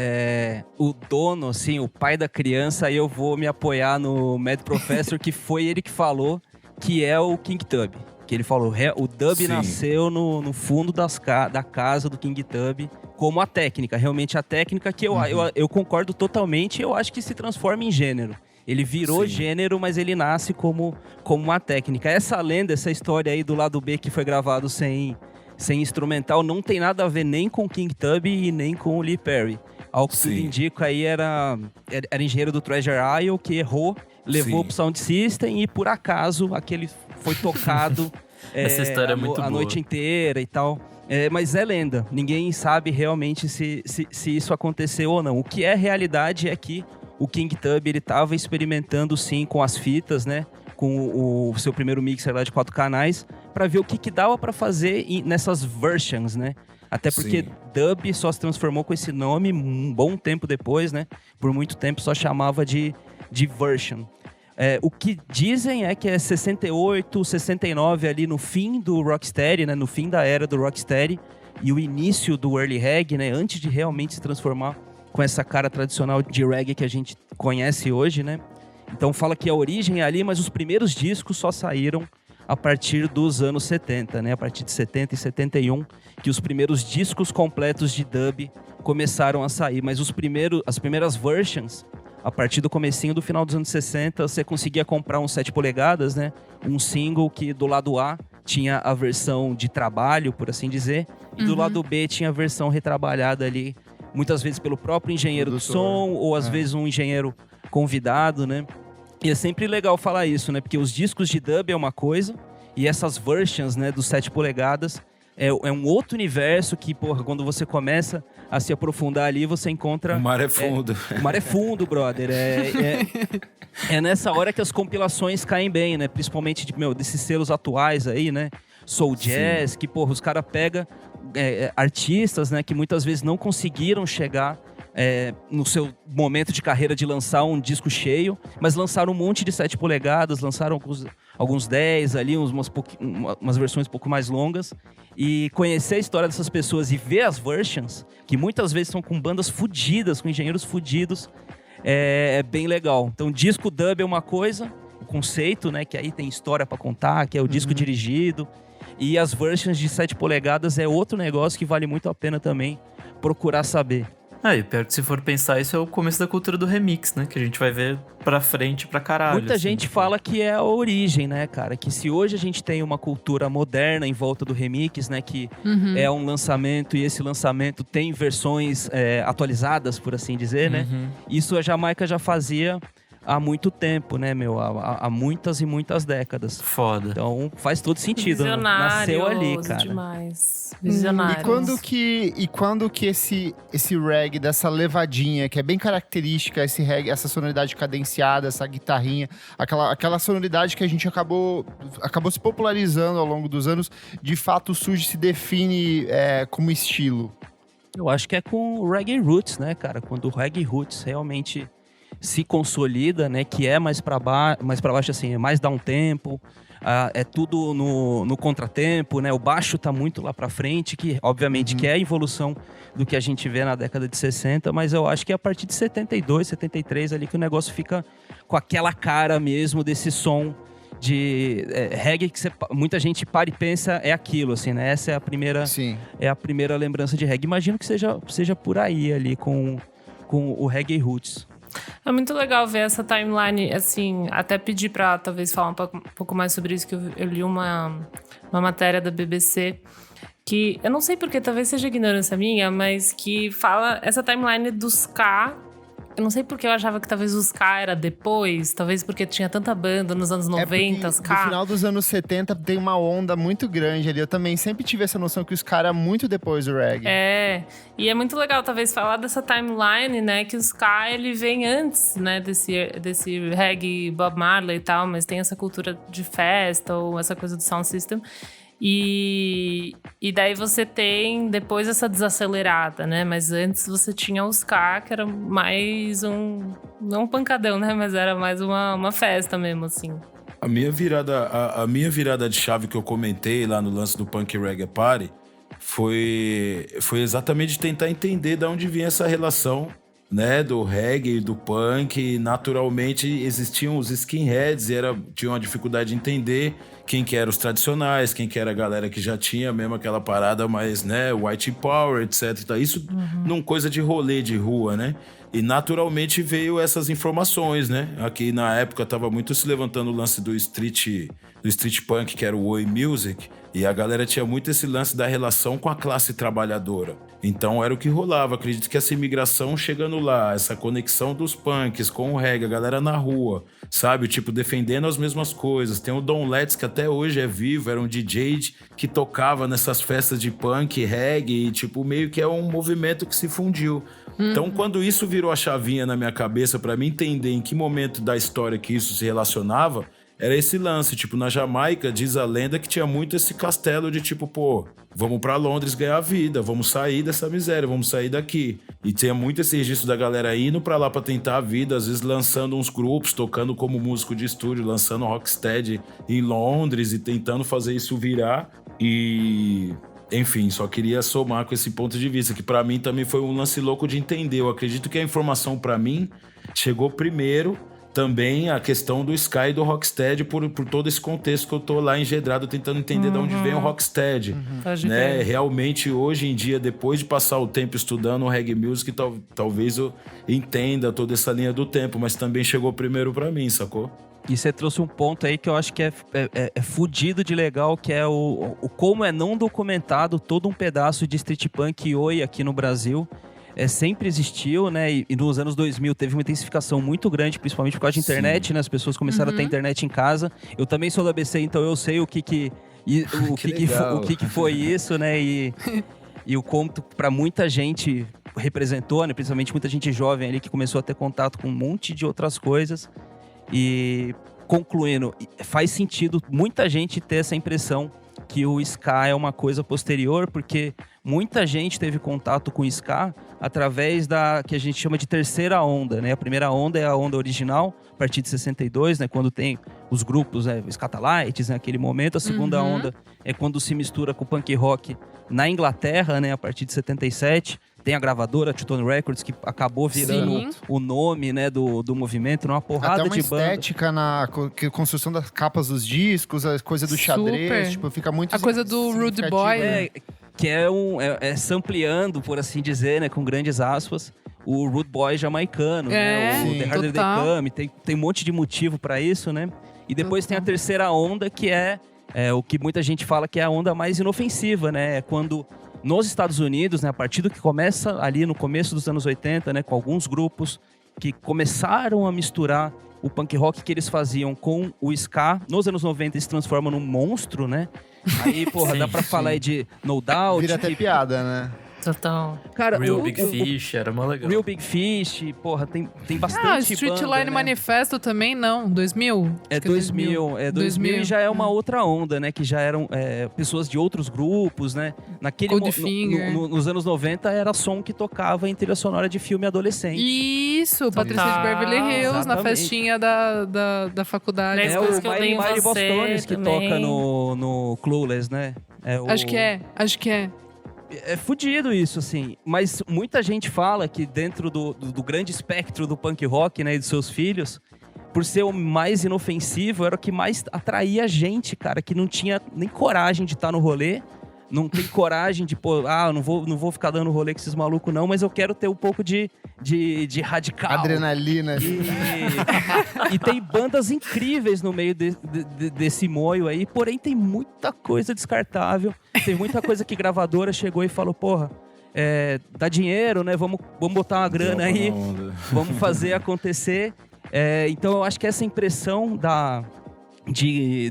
o dono, assim, o pai da criança, aí eu vou me apoiar no Mad Professor, que foi ele que falou que é o King Tub. Que ele falou, o dub Sim. nasceu no fundo da casa do King Tub como a técnica, realmente a técnica que eu concordo totalmente, eu acho que se transforma em gênero. Ele virou gênero, mas ele nasce como uma técnica. Essa lenda, essa história aí do lado B que foi gravado sem instrumental, não tem nada a ver nem com King Tub e nem com o Lee Perry. Ao que tudo indica aí era engenheiro do Treasure Isle que errou, levou pro Sound System e por acaso aquele foi tocado essa história é muito boa. A noite inteira e tal. Mas é lenda. Ninguém sabe realmente se isso aconteceu ou não. O que é realidade é que o King Tub ele estava experimentando sim com as fitas, né? Com o seu primeiro mixer lá de 4 canais, para ver o que dava para fazer nessas versions, né? Até porque dub só se transformou com esse nome um bom tempo depois, né? Por muito tempo só chamava de version. O que dizem é que é 68, 69 ali no fim do Rocksteady, né? No fim da era do Rocksteady e o início do early reggae, né? Antes de realmente se transformar com essa cara tradicional de reggae que a gente conhece hoje, né? Então fala que a origem é ali, mas os primeiros discos só saíram a partir dos anos 70, né? A partir de 70 e 71, que os primeiros discos completos de dub começaram a sair. Mas as primeiras versions, a partir do comecinho do final dos anos 60, você conseguia comprar um 7 polegadas, né? Um single que do lado A tinha a versão de trabalho, por assim dizer, e do lado B tinha a versão retrabalhada ali, muitas vezes pelo próprio engenheiro do som, ou às vezes um engenheiro convidado, né? E é sempre legal falar isso, né? Porque os discos de dub é uma coisa, e essas versions, né, dos 7 polegadas é um outro universo que, porra, quando você começa a se aprofundar ali, você encontra... O mar é fundo. O mar é fundo, brother. É nessa hora que as compilações caem bem, né? Principalmente desses selos atuais aí, né? Soul Jazz, que, porra, os caras pegam artistas, né? Que muitas vezes não conseguiram chegar no seu momento de carreira de lançar um disco cheio, mas lançaram um monte de 7 polegadas, lançaram alguns 10 ali, umas versões um pouco mais longas. E conhecer a história dessas pessoas e ver as versions, que muitas vezes são com bandas fudidas, com engenheiros fudidos, é bem legal. Então, disco dub é uma coisa, o conceito, né, que aí tem história pra contar, que é o disco dirigido. E as versions de 7 polegadas é outro negócio que vale muito a pena também procurar saber. E pior que se for pensar, isso é o começo da cultura do remix, né? Que a gente vai ver pra frente pra caralho. Muita gente fala que é a origem, né, cara? Que se hoje a gente tem uma cultura moderna em volta do remix, né? Que é um lançamento e esse lançamento tem versões atualizadas, por assim dizer, né? Isso a Jamaica já fazia há muito tempo, né, meu? Há muitas e muitas décadas. Foda. Então faz todo sentido. Nasceu ali, cara. Demais. Visionários. E quando que esse reggae dessa levadinha, que é bem característica, esse reggae, essa sonoridade cadenciada, essa guitarrinha, aquela sonoridade que a gente acabou se popularizando ao longo dos anos, de fato surge, se define como estilo? Eu acho que é com o reggae roots, né, cara? Quando o reggae roots realmente se consolida, né, que é mais para baixo, assim, é mais down tempo, é tudo no contratempo, né, o baixo tá muito lá para frente, que obviamente que é a evolução do que a gente vê na década de 60, mas eu acho que é a partir de 72, 73 ali que o negócio fica com aquela cara mesmo desse som de reggae que muita gente para e pensa é aquilo, assim, né, essa é a primeira lembrança de reggae. Imagino que seja por aí ali com o reggae roots. É muito legal ver essa timeline, assim, até pedir pra talvez falar um pouco mais sobre isso, que eu li uma matéria da BBC, que eu não sei porque, talvez seja ignorância minha, mas que fala essa timeline dos ska. Eu não sei porque eu achava que talvez os ska era depois, talvez porque tinha tanta banda nos anos 90, ska. No final dos anos 70 tem uma onda muito grande ali. Eu também sempre tive essa noção que os ska era muito depois do reggae. E é muito legal talvez falar dessa timeline, né, que o ska ele vem antes, né, desse reggae Bob Marley e tal, mas tem essa cultura de festa ou essa coisa do sound system. E daí você tem depois essa desacelerada, né? Mas antes você tinha o ska, que era mais não um pancadão, né? Mas era mais uma festa mesmo, assim. A minha virada de chave que eu comentei lá no lance do Punk Reggae Party foi exatamente tentar entender de onde vinha essa relação, né, do reggae e do punk. Naturalmente existiam os skinheads e tinha uma dificuldade de entender quem que eram os tradicionais, quem que era a galera que já tinha mesmo aquela parada mais, né, white power, etc. Isso num coisa de rolê de rua, né? E naturalmente veio essas informações, né? Aqui na época tava muito se levantando o lance do street punk, que era o Oi Music, e a galera tinha muito esse lance da relação com a classe trabalhadora. Então era o que rolava. Acredito que essa imigração chegando lá, essa conexão dos punks com o reggae, a galera na rua, sabe? Tipo, defendendo as mesmas coisas. Tem o Don Letts, que até hoje é vivo, era um DJ que tocava nessas festas de punk, reggae, e tipo, meio que é um movimento que se fundiu. Então, quando isso virou a chavinha na minha cabeça pra mim entender em que momento da história que isso se relacionava, era esse lance. Tipo, na Jamaica, diz a lenda que tinha muito esse castelo de tipo, pô, vamos pra Londres ganhar vida, vamos sair dessa miséria, vamos sair daqui. E tinha muito esse registro da galera indo pra lá pra tentar a vida, às vezes lançando uns grupos, tocando como músico de estúdio, lançando Rocksteady em Londres e tentando fazer isso virar. E... enfim, só queria somar com esse ponto de vista, que pra mim também foi um lance louco de entender. Eu acredito que a informação pra mim chegou primeiro também a questão do ska e do rocksteady por todo esse contexto que eu tô lá engedrado tentando entender de onde vem o rocksteady. Pode Né? crer. Realmente, hoje em dia, depois de passar o tempo estudando o reggae music, talvez eu entenda toda essa linha do tempo, mas também chegou primeiro pra mim, sacou? E você trouxe um ponto aí que eu acho que é fudido de legal, que é o como é não documentado todo um pedaço de street punk e oi aqui no Brasil. Sempre existiu, né? E nos anos 2000 teve uma intensificação muito grande, principalmente por causa de internet, né? As pessoas começaram a ter internet em casa. Eu também sou do ABC, então eu sei o que foi isso, né? E o quanto para muita gente representou, né? Principalmente muita gente jovem ali que começou a ter contato com um monte de outras coisas. E concluindo, faz sentido muita gente ter essa impressão que o ska é uma coisa posterior, porque muita gente teve contato com o ska através da que a gente chama de terceira onda, né? A primeira onda é a onda original, a partir de 62, né? Quando tem os grupos, né? Scatalites, naquele momento. A segunda onda é quando se mistura com o punk rock na Inglaterra, né? A partir de 77. Tem a gravadora Two Tone Records, que acabou virando o nome, né, do movimento, numa porrada Até uma de banda. estética na construção das capas dos discos, a coisa do xadrez, tipo, fica muito... A coisa do Rude significativo, Boy. né? Que é sampleando, por assim dizer, né, com grandes aspas, o Rude Boy jamaicano, né, o sim, The Harder They Come, tem um monte de motivo pra isso, né? E depois tem a terceira onda, que é o que muita gente fala que é a onda mais inofensiva, né? É quando nos Estados Unidos, né, a partir do que começa ali no começo dos anos 80, né, com alguns grupos que começaram a misturar o punk rock que eles faziam com o ska. Nos anos 90 eles se transformam num monstro, né? Aí, porra, dá pra falar aí de No Doubt. Vira até piada, né? Total. Cara, Real Big Fish, era mó legal. Real Big Fish, porra, tem bastante Street banda, Line né? Manifesto também, não? 2000? É Acho que 2000 e já é uma outra onda, né? Que já eram pessoas de outros grupos, né? Goldfinger. Nos anos 90 era som que tocava em trilha sonora de filme adolescente. Isso, Patrícia de Tá, Beverly Hills, na exatamente. festinha da faculdade. Dez É coisas o que eu dei em Miley você Bostones que também. toca no Clueless, né? Acho que é. É fudido isso, assim. Mas muita gente fala que dentro do grande espectro do punk rock, né, e dos seus filhos, por ser o mais inofensivo, era o que mais atraía a gente, cara, que não tinha nem coragem de estar no rolê, não tem coragem de, pô, não vou ficar dando rolê com esses malucos não, mas eu quero ter um pouco de radical. Adrenalina. E tem bandas incríveis no meio desse moio aí, porém tem muita coisa descartável, tem muita coisa que gravadora chegou e falou, porra, dá dinheiro, né, vamos botar uma grana aí, vamos fazer acontecer. Então eu acho que essa impressão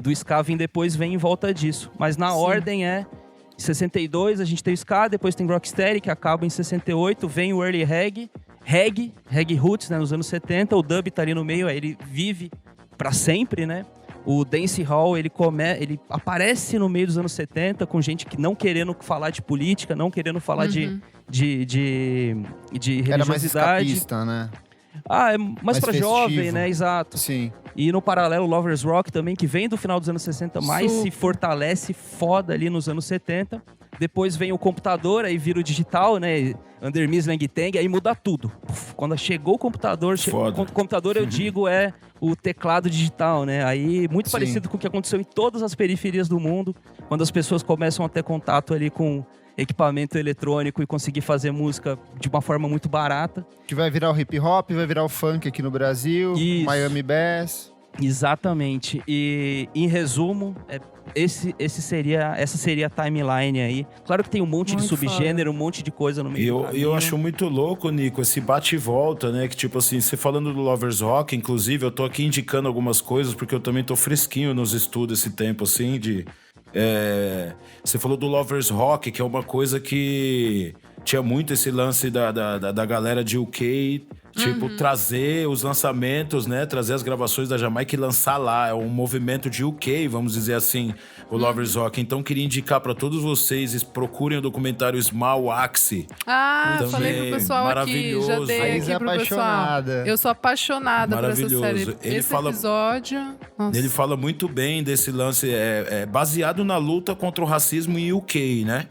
do ska vir depois vem em volta disso, mas na ordem em 62 a gente tem o ska, depois tem Rocksteady, que acaba em 68, vem o Early Reggae Roots, né, nos anos 70, o dub tá ali no meio, ele vive pra sempre, né? O Dance Hall, ele aparece no meio dos anos 70, com gente que não querendo falar de política, não querendo falar de religiosidade. Era mais escapista, né? É mais pra festivo. jovem, né? Exato. Sim. E no paralelo, Lovers Rock também, que vem do final dos anos 60, mas se fortalece foda ali nos anos 70. Depois vem o computador, aí vira o digital, né? Under Miss Lang Tang, aí muda tudo. Quando chegou o computador, computador eu digo o teclado digital, né? Aí muito parecido com o que aconteceu em todas as periferias do mundo, quando as pessoas começam a ter contato ali com equipamento eletrônico e conseguir fazer música de uma forma muito barata. Que vai virar o hip hop, vai virar o funk aqui no Brasil, Isso. Miami Bass. Exatamente. E em resumo, essa seria a timeline aí. Claro que tem um monte de subgênero, um monte de coisa no meio do caminho. Eu acho muito louco, Nico, esse bate e volta, né? Que tipo assim, você falando do Lovers Rock, inclusive, eu tô aqui indicando algumas coisas, porque eu também tô fresquinho nos estudos esse tempo, assim, você falou do Lovers Rock, que é uma coisa que tinha muito esse lance da galera de UK, tipo, trazer os lançamentos, né? Trazer as gravações da Jamaica e lançar lá. É um movimento de UK, vamos dizer assim. o Lovers Rock. Então, queria indicar pra todos vocês, procurem o documentário Small Axe. Ah, Também falei pro pessoal aqui, já maravilhoso. dei Thaís aqui é pro pessoal. apaixonada. Eu sou apaixonada por essa Maravilhoso. série. Ele Esse fala- episódio... Nossa. Ele fala muito bem desse lance, baseado na luta contra o racismo em UK, né?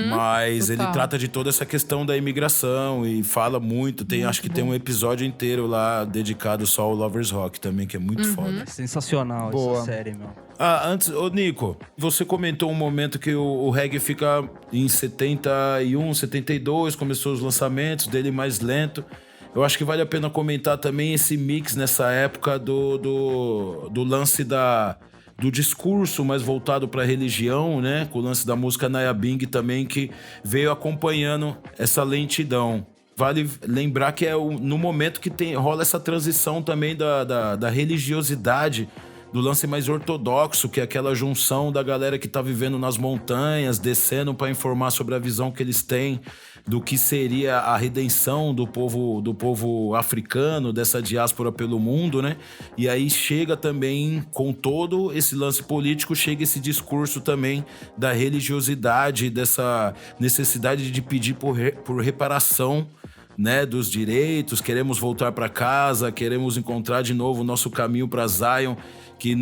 Mas total. ele trata de toda essa questão da imigração e fala muito. Acho que tem um episódio inteiro lá dedicado só ao Lovers Rock também, que é muito foda. Sensacional Boa. essa série, meu. Antes, ô Nico, você comentou um momento que o reggae fica em 71, 72, começou os lançamentos dele mais lento. Eu acho que vale a pena comentar também esse mix nessa época do lance do discurso mais voltado para a religião, né? Com o lance da música Naya Bing também, que veio acompanhando essa lentidão. Vale lembrar que é no momento que rola essa transição também da religiosidade, do lance mais ortodoxo, que é aquela junção da galera que tá vivendo nas montanhas, descendo para informar sobre a visão que eles têm do que seria a redenção do povo africano, dessa diáspora pelo mundo, né? E aí chega também, com todo esse lance político, chega esse discurso também da religiosidade, dessa necessidade de pedir por reparação, né, dos direitos, queremos voltar para casa, queremos encontrar de novo o nosso caminho para Zion, que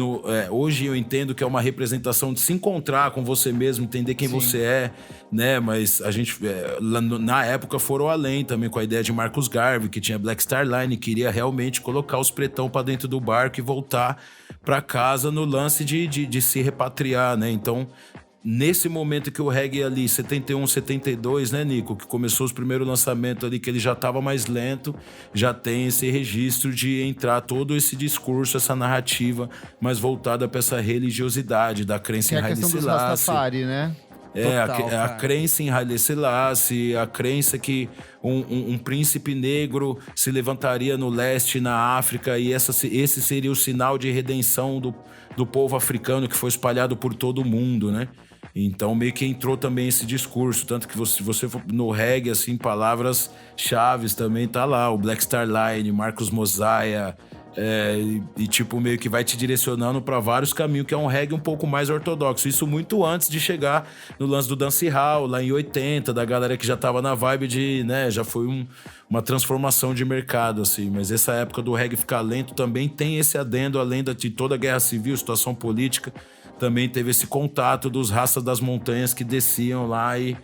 hoje eu entendo que é uma representação de se encontrar com você mesmo, entender quem você é, né, mas a gente, na época, foram além também com a ideia de Marcus Garvey, que tinha Black Star Line, queria realmente colocar os pretão para dentro do barco e voltar para casa no lance de se repatriar, né, então... Nesse momento que o reggae ali, 71, 72, né, Nico? Que começou os primeiros lançamentos ali, que ele já estava mais lento, já tem esse registro de entrar todo esse discurso, essa narrativa mais voltada para essa religiosidade da crença Que é em a Haile questão dos Selassie. Rastafari, né? Total, A cara. crença em Haile Selassie, a crença que um príncipe negro se levantaria no leste, na África, e esse seria o sinal de redenção do povo africano que foi espalhado por todo o mundo, né? Então meio que entrou também esse discurso, tanto que se você for no reggae, assim, palavras chaves também tá lá, o Black Star Line, Marcos Mosiah, e tipo meio que vai te direcionando para vários caminhos, que é um reggae um pouco mais ortodoxo, isso muito antes de chegar no lance do dancehall, lá em 80, da galera que já tava na vibe de, né, já foi uma transformação de mercado, assim, mas essa época do reggae ficar lento também tem esse adendo, além de toda a guerra civil, situação política, também teve esse contato dos raças das montanhas que desciam lá e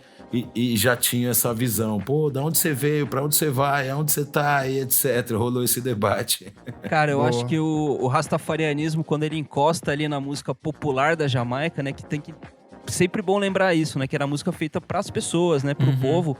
já tinham essa visão. Pô, da onde você veio, pra onde você vai, aonde você tá, e etc. Rolou esse debate. Cara, eu Boa. acho que o rastafarianismo, quando ele encosta ali na música popular da Jamaica, né, que tem que... Sempre bom lembrar isso, né, que era música feita pras pessoas, né, pro povo,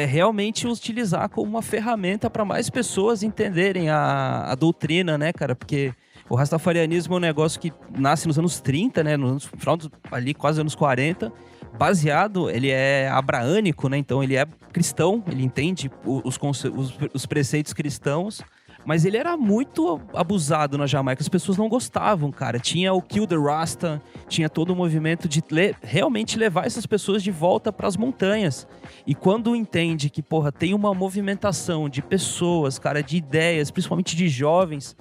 realmente utilizar como uma ferramenta para mais pessoas entenderem a doutrina, né, cara, porque... O rastafarianismo é um negócio que nasce nos anos 30, né? No final ali, quase anos 40. Baseado, ele é abraânico, né? Então ele é cristão, ele entende os preceitos cristãos. Mas ele era muito abusado na Jamaica. As pessoas não gostavam, cara. Tinha o Kill the Rasta, tinha todo o movimento de realmente levar essas pessoas de volta para as montanhas. E quando entende que, porra, tem uma movimentação de pessoas, cara, de ideias, principalmente de jovens...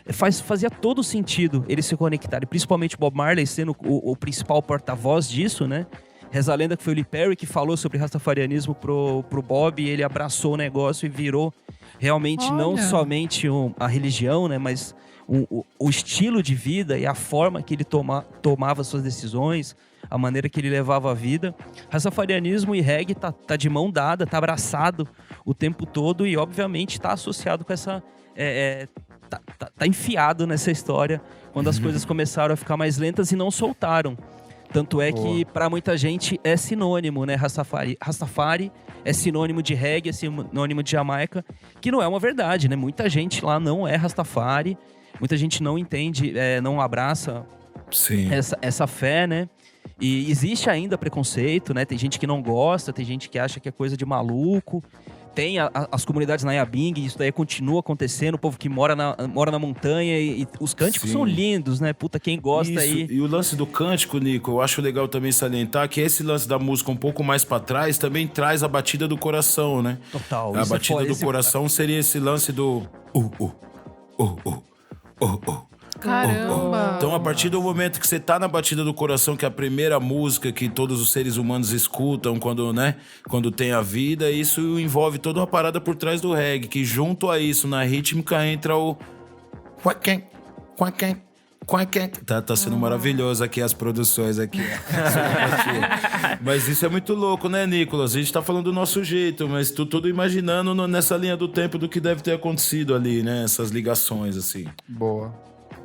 Fazia todo sentido eles se conectarem, principalmente Bob Marley sendo o principal porta-voz disso, né? Reza a lenda que foi o Lee Perry que falou sobre rastafarianismo pro Bob, e ele abraçou o negócio e virou realmente não somente a religião, né? Mas o estilo de vida e a forma que ele tomava suas decisões, a maneira que ele levava a vida. Rastafarianismo e reggae tá de mão dada, tá abraçado o tempo todo e obviamente tá associado com essa... Tá enfiado nessa história quando as coisas começaram a ficar mais lentas e não soltaram. Tanto é que para muita gente é sinônimo, né? Rastafari é sinônimo de reggae, é sinônimo de Jamaica, que não é uma verdade, né? Muita gente lá não é Rastafari, muita gente não entende, não abraça Sim. essa fé, né? E existe ainda preconceito, né? Tem gente que não gosta, tem gente que acha que é coisa de maluco. Tem as comunidades Naya Bing, isso daí continua acontecendo, o povo que mora na montanha e os cânticos são lindos, né? Puta, quem gosta Isso. aí... E o lance do cântico, Nico, eu acho legal também salientar que esse lance da música um pouco mais pra trás também traz a batida do coração, né? Total. A isso batida foda, do coração seria esse lance do... Caramba! Então, a partir do momento que você tá na batida do coração, que é a primeira música que todos os seres humanos escutam quando, né, quando tem a vida, isso envolve toda uma parada por trás do reggae, que junto a isso, na rítmica, entra o... Tá sendo maravilhoso aqui as produções aqui. Mas isso é muito louco, né, Nicolas? A gente tá falando do nosso jeito, mas tudo imaginando nessa linha do tempo do que deve ter acontecido ali, né? Essas ligações, assim. Boa.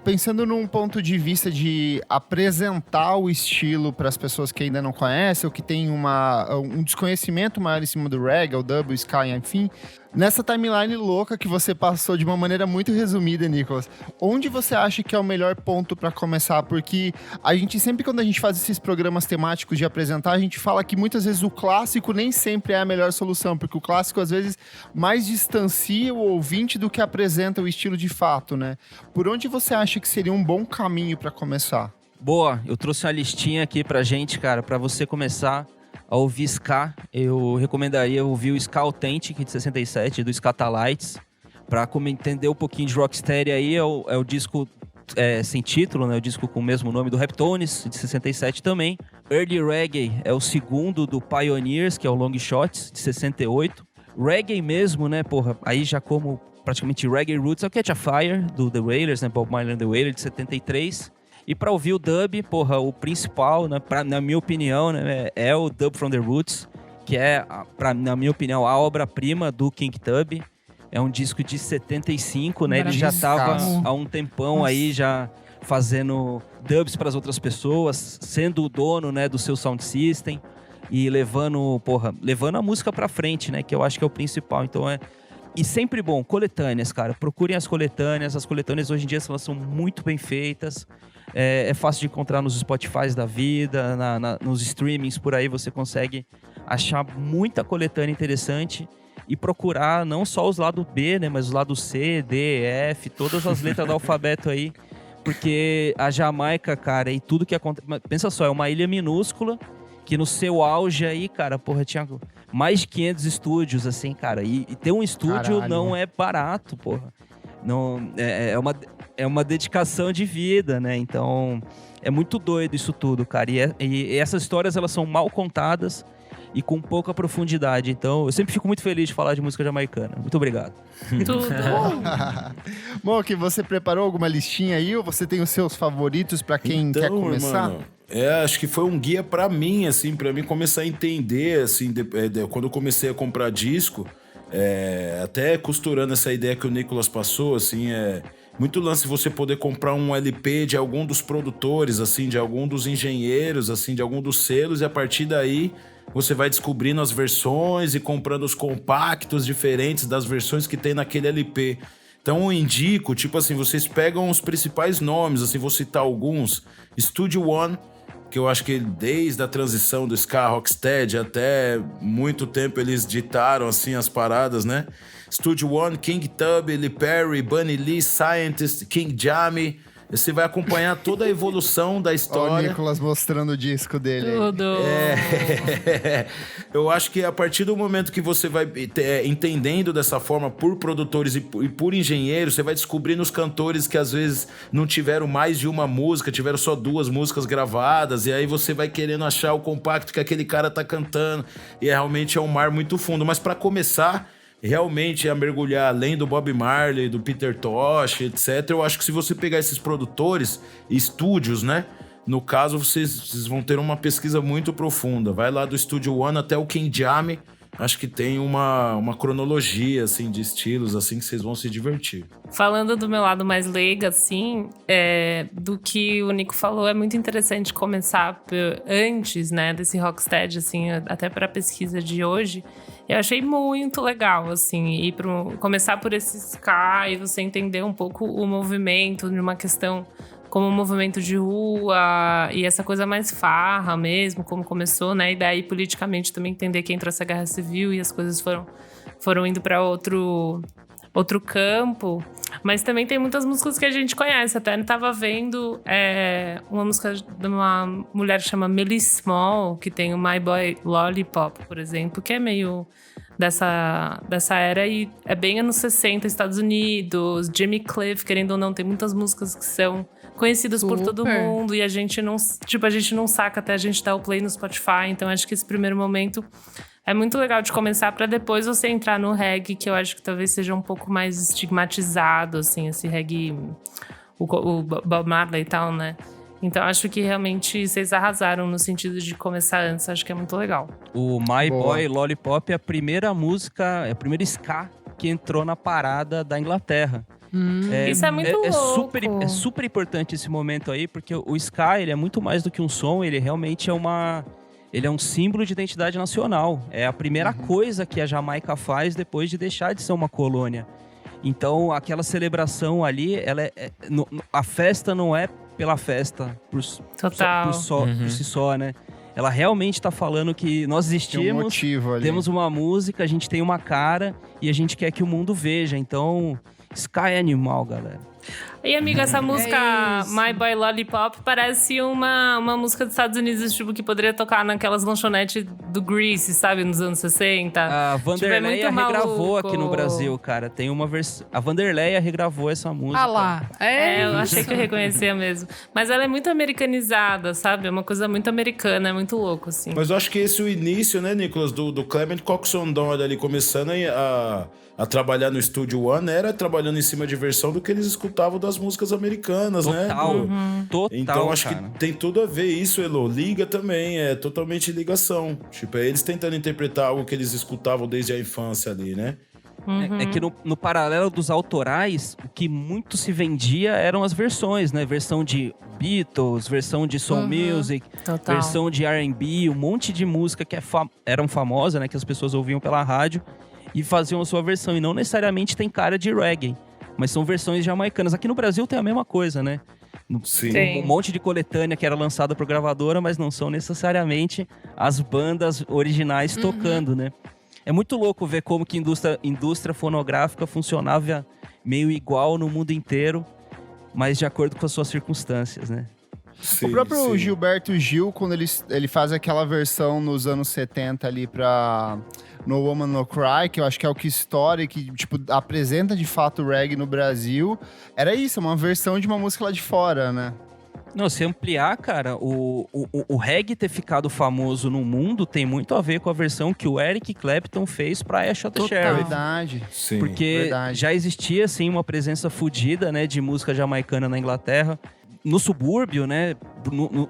Pensando num ponto de vista de apresentar o estilo para as pessoas que ainda não conhecem ou que tem um desconhecimento maior em cima do reggae, o dub, o ska, enfim, nessa timeline louca que você passou de uma maneira muito resumida, Nicolas, onde você acha que é o melhor ponto para começar? Porque a gente sempre, quando a gente faz esses programas temáticos de apresentar, a gente fala que muitas vezes o clássico nem sempre é a melhor solução, porque o clássico às vezes mais distancia o ouvinte do que apresenta o estilo de fato, né? Por onde você acha que seria um bom caminho para começar? Boa, eu trouxe uma listinha aqui pra gente, cara, pra você começar a ouvir ska. Eu recomendaria ouvir o Ska Authentic de 67, do Skatalites, pra entender um pouquinho de Rocksteady aí. É o disco sem título, né? O disco com o mesmo nome do Raptones, de 67 também. Early Reggae é o segundo do Pioneers, que é o Long Shots, de 68. Reggae mesmo, né, porra, aí já como praticamente Reggae Roots, é o Catch a Fire, do The Wailers, né, Bob Marley and The Wailers, de 73. E pra ouvir o dub, porra, o principal, né, na minha opinião, né, é o Dub from the Roots, que é, na minha opinião, a obra-prima do King Tub. É um disco de 75, né, ele já tava há um tempão aí já fazendo dubs pras outras pessoas, sendo o dono, né, do seu sound system e levando a música pra frente, né, que eu acho que é o principal. Então E sempre bom, coletâneas, cara. Procurem as coletâneas. As coletâneas hoje em dia elas são muito bem feitas. É fácil de encontrar nos Spotifys da vida, nos streamings por aí. Você consegue achar muita coletânea interessante e procurar não só os lados B, né? Mas os lados C, D, F, todas as letras do alfabeto aí. Porque a Jamaica, cara, e tudo que acontece... Pensa só, é uma ilha minúscula que no seu auge aí, cara, porra, tinha mais de 500 estúdios, assim, cara. E ter um estúdio não é barato, porra. Não, é uma dedicação de vida, né? Então, é muito doido isso tudo, cara. E essas histórias, elas são mal contadas e com pouca profundidade. Então, eu sempre fico muito feliz de falar de música jamaicana. Muito obrigado. Tudo. Moki, você preparou alguma listinha aí ou você tem os seus favoritos pra quem quer começar? Mano, acho que foi um guia pra mim, assim, pra mim começar a entender, assim, quando eu comecei a comprar disco, até costurando essa ideia que o Nicolas passou, assim, muito lance você poder comprar um LP de algum dos produtores, assim, de algum dos engenheiros, assim, de algum dos selos, e a partir daí você vai descobrindo as versões e comprando os compactos diferentes das versões que tem naquele LP. Então eu indico, tipo assim, vocês pegam os principais nomes, assim, vou citar alguns. Studio One, que eu acho que desde a transição do ska rocksteady até muito tempo eles ditaram, assim, as paradas, né? Studio One, King Tub, Lee Perry, Bunny Lee, Scientist, King Jammy. Você vai acompanhar toda a evolução da história. Olha o Nicolas mostrando o disco dele. Tudo. Eu acho que a partir do momento que você vai entendendo dessa forma por produtores e por engenheiros, você vai descobrindo os cantores que às vezes não tiveram mais de uma música, tiveram só 2 músicas gravadas, e aí você vai querendo achar o compacto que aquele cara tá cantando, e realmente é um mar muito fundo. Mas para começar realmente a mergulhar além do Bob Marley, do Peter Tosh, etc. Eu acho que se você pegar esses produtores, estúdios, né? No caso, vocês vão ter uma pesquisa muito profunda. Vai lá do Studio One até o King Jammy. Acho que tem uma cronologia, assim, de estilos, assim, que vocês vão se divertir. Falando do meu lado mais leiga, assim, do que o Nico falou, é muito interessante começar antes, né, desse Rocksteady, assim, até para a pesquisa de hoje. Eu achei muito legal, assim, começar por esse ska e você entender um pouco o movimento de uma questão como um movimento de rua e essa coisa mais farra mesmo, como começou, né? E daí, politicamente, também entender que entrou essa guerra civil e as coisas foram indo para outro campo. Mas também tem muitas músicas que a gente conhece. Até eu tava vendo uma música de uma mulher que chama Melly Small, que tem o My Boy Lollipop, por exemplo, que é meio dessa era, e é bem anos 60, Estados Unidos, Jimmy Cliff, querendo ou não, tem muitas músicas que são conhecidas por todo Super. mundo, e a gente não saca até a gente dar o play no Spotify. Então acho que esse primeiro momento é muito legal de começar, pra depois você entrar no reggae, que eu acho que talvez seja um pouco mais estigmatizado, assim, esse reggae, o Bob Marley e tal, né? Então acho que realmente vocês arrasaram no sentido de começar antes, acho que é muito legal. O My Boa. Boy Lollipop é a primeira música, é a primeira ska que entrou na parada da Inglaterra. Isso é muito louco. É super importante esse momento aí, porque o ska, ele é muito mais do que um som, ele realmente ele é um símbolo de identidade nacional. É a primeira coisa que a Jamaica faz depois de deixar de ser uma colônia. Então, aquela celebração ali, a festa não é pela festa Total. por si só, né? Ela realmente tá falando que nós Tem um existimos, motivo ali. temos uma música, a gente tem uma cara e a gente quer que o mundo veja. Então, ska é animal, galera. E, amiga, essa música isso. My Boy Lollipop parece uma música dos Estados Unidos, tipo, que poderia tocar naquelas lanchonetes do Grease, sabe? Nos anos 60. A Vanderleia muito regravou maluco. aqui no Brasil, cara. Tem uma versão... A Vanderleia regravou essa música. Ah lá. Eu achei que eu reconhecia mesmo. Mas ela é muito americanizada, sabe? É uma coisa muito americana, é muito louco, assim. Mas eu acho que esse é o início, né, Nicolas, do Clement Coxon Doyle ali começando a trabalhar no Studio One, era trabalhando em cima de versão do que eles escutavam das músicas americanas, né? Total. Total, Então acho cara. que tem tudo a ver isso, Elo. Liga também, é totalmente ligação. Tipo, é eles tentando interpretar algo que eles escutavam desde a infância ali, né? É que no paralelo dos autorais, o que muito se vendia eram as versões, né? Versão de Beatles, versão de Soul Music, Total. versão de R&B, um monte de música que eram famosas, né? Que as pessoas ouviam pela rádio e faziam a sua versão. E não necessariamente tem cara de reggae, mas são versões jamaicanas. Aqui no Brasil tem a mesma coisa, né? Sim. Tem. Um monte de coletânea que era lançada por gravadora, mas não são necessariamente as bandas originais tocando, né? É muito louco ver como que indústria fonográfica funcionava meio igual no mundo inteiro, mas de acordo com as suas circunstâncias, né? Sim, O próprio sim. Gilberto Gil, quando ele faz aquela versão nos anos 70 ali pra No Woman No Cry, que eu acho que é o que estoura e que, tipo, apresenta de fato o reggae no Brasil, era isso, uma versão de uma música lá de fora, né? Não, se ampliar, cara, o reggae ter ficado famoso no mundo tem muito a ver com a versão que o Eric Clapton fez pra Ash of the Total. Sheriff. Verdade. Sim. Porque Verdade. já existia, assim, uma presença fodida, né, de música jamaicana na Inglaterra. No subúrbio, né,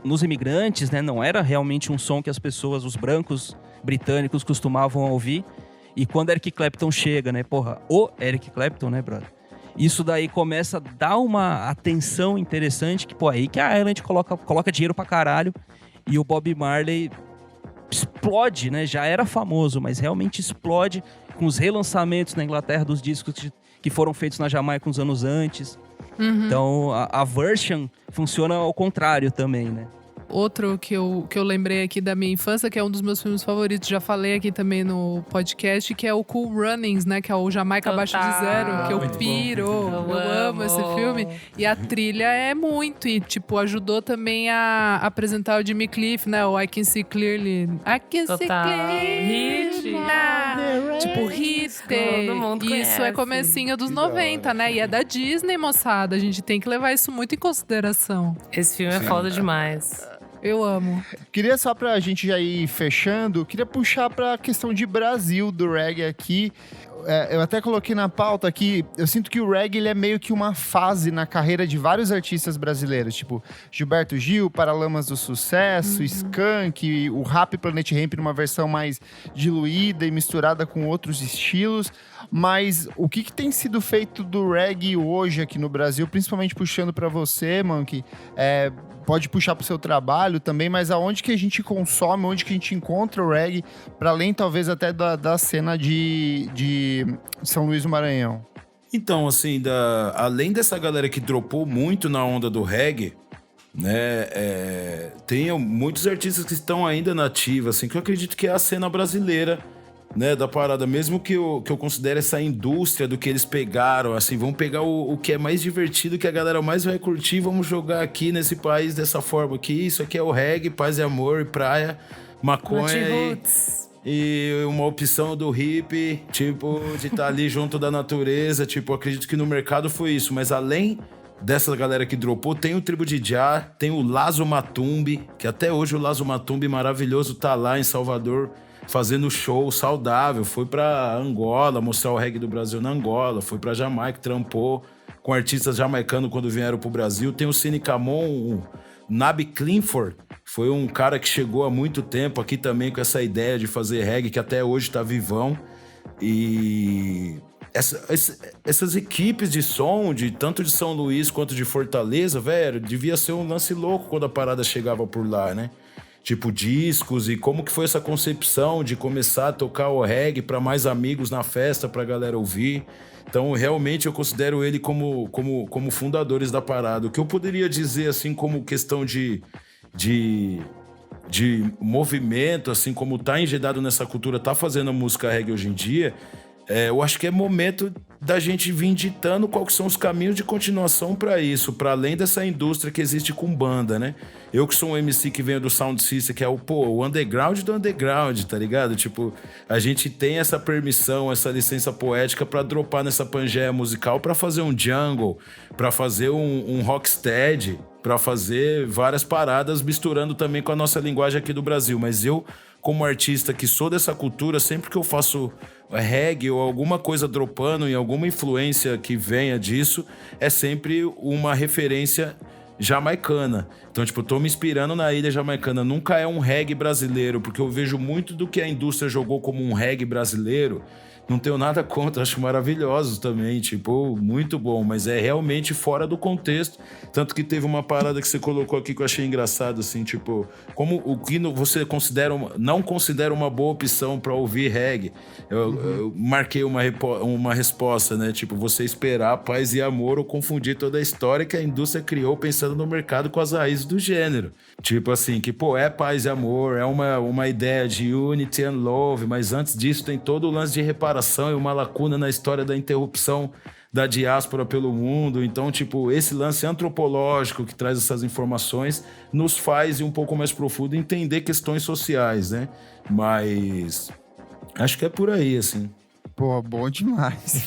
nos imigrantes, né, não era realmente um som que as pessoas, os brancos britânicos costumavam ouvir. E quando Eric Clapton chega, né, o Eric Clapton, né, brother? Isso daí começa a dar uma atenção interessante, que, aí que a Island coloca dinheiro pra caralho e o Bob Marley explode, né? Já era famoso, mas realmente explode com os relançamentos na Inglaterra dos discos que foram feitos na Jamaica uns anos antes. Então, a version funciona ao contrário também, né? Outro que eu lembrei aqui da minha infância, que é um dos meus filmes favoritos, já falei aqui também no podcast, que é o Cool Runnings, né? Que é o Jamaica Abaixo de Zero, que eu Muito bom. piro. Eu amo esse filme. E a trilha é muito, e tipo, ajudou também a apresentar o Jimmy Cliff, né? O I Can See Clearly. I Can See Total. Clearly. Hit. Tipo, hit. Todo mundo Isso conhece. é comecinho dos Que da hora. 90, né? E é da Disney, moçada. A gente tem que levar isso muito em consideração. Esse filme é foda demais. Eu amo. Queria só pra gente já ir fechando, queria puxar pra questão de Brasil do reggae aqui. Eu até coloquei na pauta aqui, eu sinto que o reggae ele é meio que uma fase na carreira de vários artistas brasileiros, tipo Gilberto Gil, Paralamas do Sucesso, Skank, o Rap Planet Hemp numa versão mais diluída e misturada com outros estilos. Mas o que tem sido feito do reggae hoje aqui no Brasil, principalmente puxando pra você, Monkey, pode puxar pro seu trabalho também, mas aonde que a gente consome, onde que a gente encontra o reggae, para além talvez até da cena de São Luís do Maranhão? Então, assim, além dessa galera que dropou muito na onda do reggae, né, tem muitos artistas que estão ainda na ativa, assim, que eu acredito que é a cena brasileira, né, da parada, mesmo que eu considere essa indústria do que eles pegaram, assim, vamos pegar o que é mais divertido, que a galera mais vai curtir, vamos jogar aqui nesse país dessa forma aqui, isso aqui é o reggae, paz e amor e praia, maconha Nat e... Roots. e uma opção do hip, tipo, de estar ali junto da natureza, tipo, acredito que no mercado foi isso, mas além dessa galera que dropou, tem o Tribo de Jah, tem o Lazo Matumbi, que até hoje o Lazo Matumbi maravilhoso tá lá em Salvador fazendo show saudável, foi pra Angola, mostrar o reggae do Brasil na Angola, foi pra Jamaica, trampou com artistas jamaicanos quando vieram pro Brasil, tem o Cine Camon, o Nabi Clifford, foi um cara que chegou há muito tempo aqui também com essa ideia de fazer reggae, que até hoje tá vivão, e essas equipes de som, tanto de São Luís quanto de Fortaleza, velho, devia ser um lance louco quando a parada chegava por lá, né? Tipo, discos e como que foi essa concepção de começar a tocar o reggae para mais amigos na festa, pra galera ouvir. Então, realmente, eu considero ele como fundadores da parada. O que eu poderia dizer, assim, como questão de movimento, assim, como tá enjedado nessa cultura, tá fazendo a música reggae hoje em dia... eu acho que é momento da gente vir ditando quais são os caminhos de continuação para isso, para além dessa indústria que existe com banda, né? Eu que sou um MC que venho do Sound System, que é o underground do underground, tá ligado? Tipo, a gente tem essa permissão, essa licença poética para dropar nessa pangeia musical, para fazer um jungle, para fazer um rocksteady, para fazer várias paradas misturando também com a nossa linguagem aqui do Brasil. Mas eu, como artista que sou dessa cultura, sempre que eu faço reggae ou alguma coisa dropando em alguma influência que venha disso, é sempre uma referência jamaicana. Então, tipo, eu tô me inspirando na ilha jamaicana. Nunca é um reggae brasileiro, porque eu vejo muito do que a indústria jogou como um reggae brasileiro. Não tenho nada contra, acho maravilhosos também, tipo, muito bom, mas é realmente fora do contexto. Tanto que teve uma parada que você colocou aqui que eu achei engraçado, assim, tipo, como o que você não considera uma boa opção para ouvir reggae. Eu marquei uma resposta, né? Tipo, você esperar paz e amor ou confundir toda a história que a indústria criou pensando no mercado com as raízes do gênero. Tipo assim, que, pô, é paz e amor, é uma ideia de unity and love, mas antes disso tem todo o lance de reparação e uma lacuna na história da interrupção da diáspora pelo mundo. Então, tipo, esse lance antropológico que traz essas informações nos faz ir um pouco mais profundo entender questões sociais, né? Mas acho que é por aí, assim. Pô, bom demais.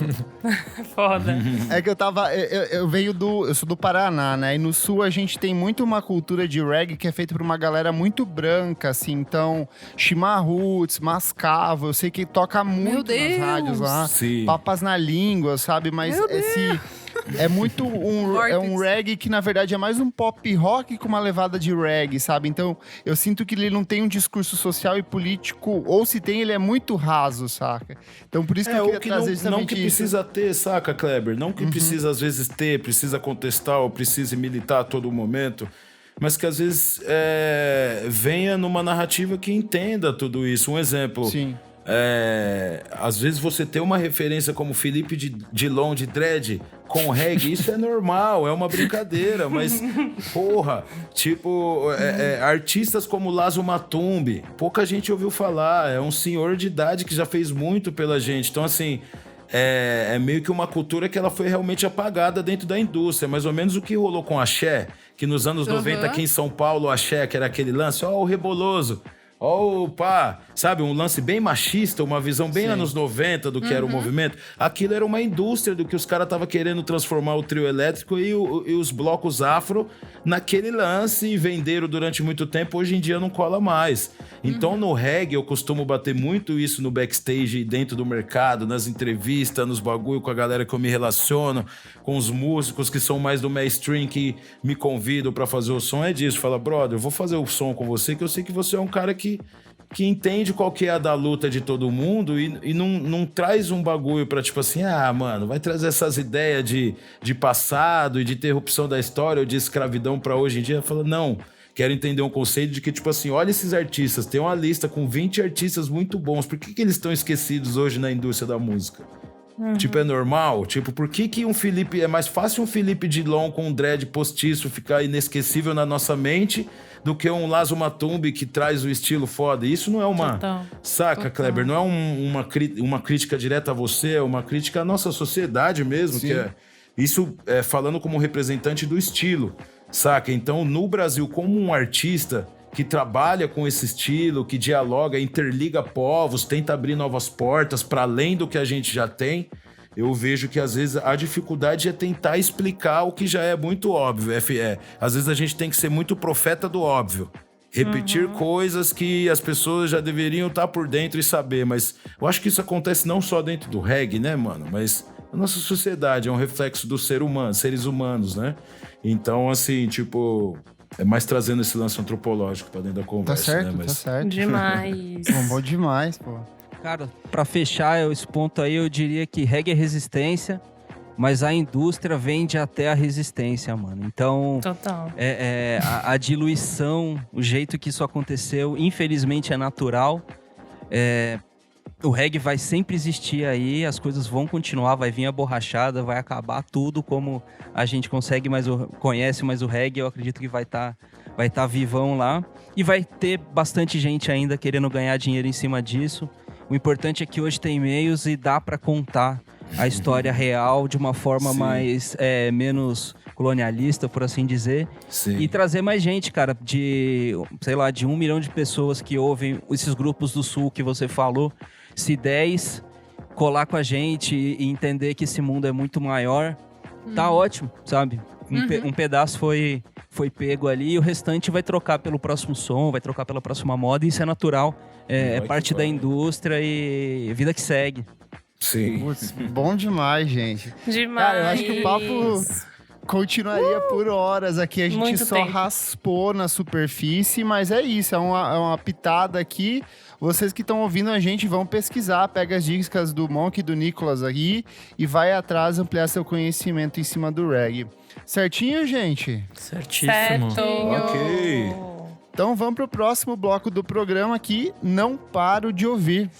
Foda. É que eu sou do Paraná, né? E no Sul a gente tem muito uma cultura de reggae que é feita por uma galera muito branca, assim. Então, Chimarruts, Mascavo, eu sei que toca muito nas rádios lá. Sim. Papas na língua, sabe? Mas é muito um reggae que, na verdade, é mais um pop rock com uma levada de reggae, sabe? Então, eu sinto que ele não tem um discurso social e político, ou se tem, ele é muito raso, saca? Então, por isso que eu queria trazer justamente não que precisa ter, saca, Kleber? Não que precisa, às vezes, precisa contestar ou precisa militar a todo momento, mas que, às vezes, venha numa narrativa que entenda tudo isso. Um exemplo... Sim. Às vezes você ter uma referência como Felipe Dilon de Dread com reggae, isso é normal, é uma brincadeira, mas porra, tipo, artistas como Lazo Matumbi, pouca gente ouviu falar, é um senhor de idade que já fez muito pela gente, então assim, é meio que uma cultura que ela foi realmente apagada dentro da indústria, mais ou menos o que rolou com Axé, que nos anos 90 aqui em São Paulo, o Axé, que era aquele lance, ó, o Reboloso, opa, sabe, um lance bem machista, uma visão bem anos 90 do que era o movimento. Aquilo era uma indústria do que os caras estavam querendo transformar o trio elétrico e os blocos afro naquele lance e venderam durante muito tempo. Hoje em dia não cola mais. Então no reggae eu costumo bater muito isso no backstage, dentro do mercado, nas entrevistas, nos bagulho com a galera que eu me relaciono, com os músicos que são mais do mainstream que me convidam pra fazer o som. É disso, fala, brother, eu vou fazer o som com você que eu sei que você é um cara que entende qual que é a da luta de todo mundo e não traz um bagulho pra, tipo assim, mano, vai trazer essas ideias de passado e de interrupção da história ou de escravidão pra hoje em dia. Fala, não, quero entender um conceito de que, tipo assim, olha esses artistas, tem uma lista com 20 artistas muito bons, por que eles estão esquecidos hoje na indústria da música? Tipo, é normal? Tipo, por que um Felipe... É mais fácil um Felipe Dilon com um dread postiço ficar inesquecível na nossa mente do que um Lazo Matumbi que traz o estilo foda. Isso não é uma... Total. Saca, Kleber? Não é uma crítica direta a você, é uma crítica à nossa sociedade mesmo. Sim. Que é isso falando como representante do estilo, saca? Então, no Brasil, como um artista que trabalha com esse estilo, que dialoga, interliga povos, tenta abrir novas portas para além do que a gente já tem, eu vejo que às vezes a dificuldade é tentar explicar o que já é muito óbvio. Às vezes a gente tem que ser muito profeta do óbvio. Repetir coisas que as pessoas já deveriam estar por dentro e saber. Mas eu acho que isso acontece não só dentro do reggae, né, mano? Mas a nossa sociedade é um reflexo do ser humano, seres humanos, né? Então, assim, tipo... É mais trazendo esse lance antropológico pra dentro da conversa, Tá certo, né? tá certo. Demais. Bom demais, pô. Cara, pra fechar esse ponto aí, eu diria que reggae é resistência, mas a indústria vende até a resistência, mano. Então, Total. a diluição, o jeito que isso aconteceu, infelizmente é natural. O reggae vai sempre existir aí, as coisas vão continuar, vai vir a borrachada, vai acabar tudo como a gente conhece, mas o reggae eu acredito que vai tá vivão lá. E vai ter bastante gente ainda querendo ganhar dinheiro em cima disso. O importante é que hoje tem meios e dá pra contar a história real de uma forma menos colonialista, por assim dizer. Sim. E trazer mais gente, cara, de 1 milhão de pessoas que ouvem esses grupos do Sul que você falou. Se 10 colar com a gente e entender que esse mundo é muito maior, tá ótimo, sabe? Um pedaço foi pego ali e o restante vai trocar pelo próximo som, vai trocar pela próxima moda, e isso é natural. É parte da indústria e vida que segue. Sim. Putz, bom demais, gente. Demais. Cara, eu acho que o papo continuaria por horas aqui. A gente Muito só tempo. raspou na superfície, mas é isso. É uma pitada aqui. Vocês que estão ouvindo a gente vão pesquisar, pega as dicas do Monk e do Nicolas aqui e vai atrás ampliar seu conhecimento em cima do reggae. Certinho, gente? Certíssimo. Certo. Ok. Então vamos pro próximo bloco do programa aqui. Não paro de ouvir.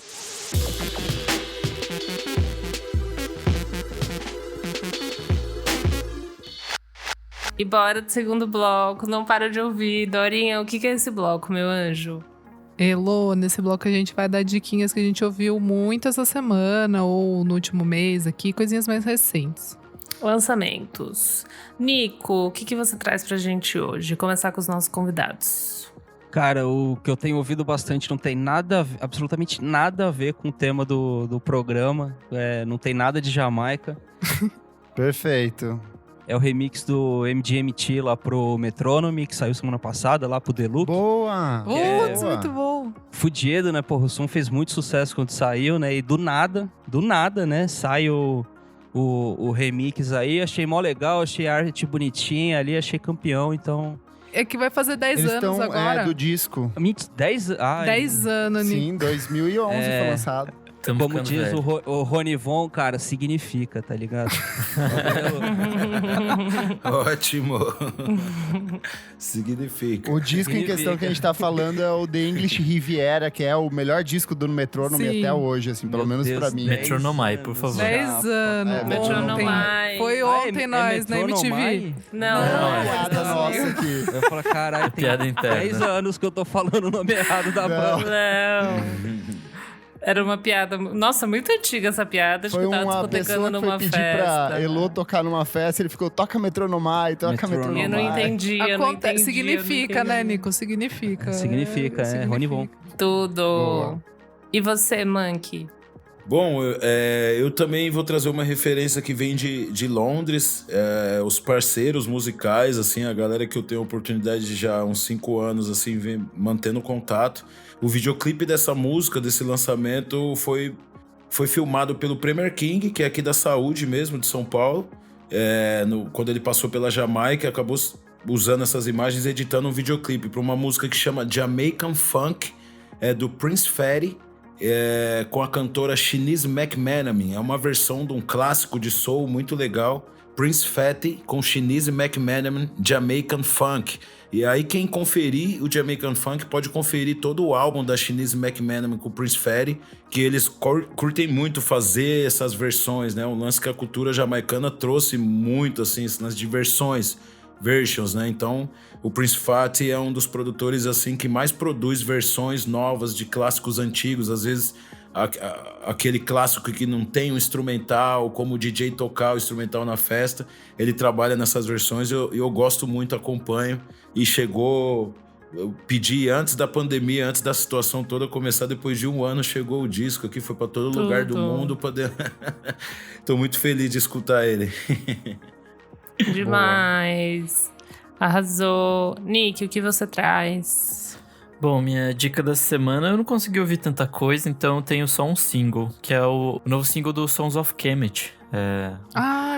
E bora do segundo bloco. Não para de ouvir. Dorinha, o que é esse bloco, meu anjo? Elô, nesse bloco a gente vai dar diquinhas que a gente ouviu muito essa semana ou no último mês aqui, coisinhas mais recentes. Lançamentos. Nico, o que você traz pra gente hoje? Começar com os nossos convidados. Cara, o que eu tenho ouvido bastante não tem absolutamente nada a ver com o tema do programa. Não tem nada de Jamaica. Perfeito. É o remix do MGMT lá pro Metronome, que saiu semana passada, lá pro Deluxe. Boa! Putz, Boa. muito bom. Fudido, né? Porra, o som fez muito sucesso quando saiu, né? E do nada, né? Sai o remix aí. Achei mó legal, achei a arte bonitinha ali, achei campeão, então... É que vai fazer 10 Eles anos estão agora. do disco. 10 10 anos, Nico. Sim, 2011 foi lançado. Tamo Como ficando diz velho. o Rony Von, cara, significa, tá ligado? Ótimo. Significa. O disco em questão que a gente tá falando é o The English Riviera, que é o melhor disco do Metronome Sim. até hoje, assim, pelo Meu menos Deus, pra mim. 10 Metronomai, por anos. favor. 10 anos. É, ontem. Metronomai. Foi ontem nós, na MTV. Não, Não, Piada nossa aqui. Eu falo, caralho, tem Piada interna. 10 anos que eu tô falando o nome errado da Não. banda. não. Era uma piada... Nossa, muito antiga essa piada. Acho Foi que eu tava uma discotecando pessoa que foi numa pedir festa. pra Elô tocar numa festa, ele ficou, toca Metronomai, toca Metronomai. Eu não Metronomai. entendi, eu não entendi. Significa, eu não né, entendi. Nico? Significa. Significa, Rony Von. Tudo. Boa. E você, Monkey? Bom, eu também vou trazer uma referência que vem de Londres. Os parceiros musicais, assim, a galera que eu tenho a oportunidade de já há uns 5 anos, assim, vem mantendo contato. O videoclipe dessa música, desse lançamento, foi filmado pelo Premier King, que é aqui da Saúde mesmo, de São Paulo. Quando ele passou pela Jamaica, acabou usando essas imagens e editando um videoclipe para uma música que chama Jamaican Funk, do Prince Fatty, com a cantora Shanice McManaman. É uma versão de um clássico de soul muito legal. Prince Fatty com Shanice McManaman, Jamaican Funk. E aí quem conferir o Jamaican Funk pode conferir todo o álbum da Shanice McManaman com o Prince Fatty, que eles curtem muito fazer essas versões, né? Um lance que a cultura jamaicana trouxe muito, assim, nas diversões, versions, né? Então, o Prince Fatty é um dos produtores, assim, que mais produz versões novas de clássicos antigos, às vezes aquele clássico que não tem um instrumental, como o DJ tocar o instrumental na festa, ele trabalha nessas versões e eu gosto muito, acompanho. E chegou Eu pedi antes da pandemia, antes da situação toda começar, depois de 1 ano chegou o disco aqui, foi pra todo lugar do mundo. Tô muito feliz de escutar ele. Demais. Arrasou. Nick, o que você traz? Bom, minha dica da semana, eu não consegui ouvir tanta coisa, então eu tenho só um single, que é o novo single do Sons of Kemet.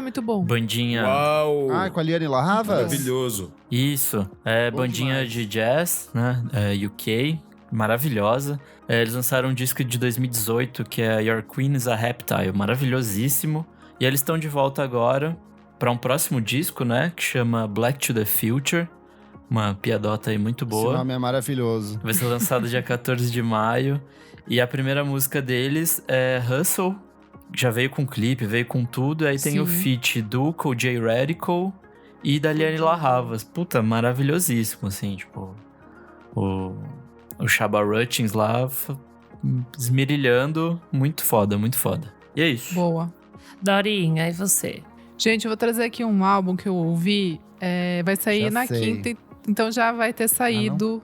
Muito bom. Bandinha... Uau! Com a Liane La Havas? Maravilhoso. Isso, Bom bandinha demais. de jazz, né, UK, maravilhosa. Eles lançaram um disco de 2018 que é Your Queen is a Reptile, maravilhosíssimo. E eles estão de volta agora para um próximo disco, né, que chama Black to the Future. Uma piadota aí muito boa. Esse nome é maravilhoso. Vai ser lançado dia 14 de maio. E a primeira música deles é Hustle. Já veio com clipe, veio com tudo. Aí tem Sim. o feat do J Radical e da Liane La Havas. Puta, maravilhosíssimo, assim, tipo... O Chaba Rutchins lá, esmerilhando. Muito foda, muito foda. E é isso. Boa. Dorinha, e você? Gente, eu vou trazer aqui um álbum que eu ouvi. Vai sair Já na sei. quinta, então já vai ter saído.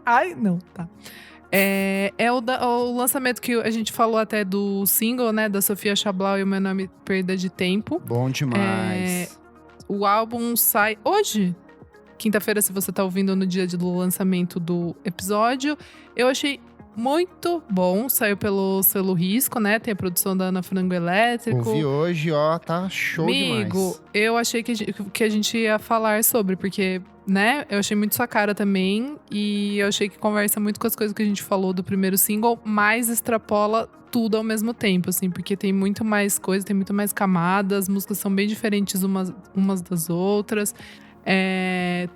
Ai, não, tá. É o lançamento que a gente falou até do single, né? Da Sofia Chablau e o Meu Nome Perda de Tempo. Bom demais. O álbum sai hoje, quinta-feira, se você tá ouvindo no dia do lançamento do episódio. Eu achei muito bom, saiu pelo selo Risco, né? Tem a produção da Ana Frango Elétrico. Ouvi hoje, ó, tá show Amigo, demais. eu achei que a gente ia falar sobre, porque, né, eu achei muito sua cara também, e eu achei que conversa muito com as coisas que a gente falou do primeiro single, mas extrapola tudo ao mesmo tempo, assim, porque tem muito mais coisa, tem muito mais camadas, as músicas são bem diferentes umas das outras.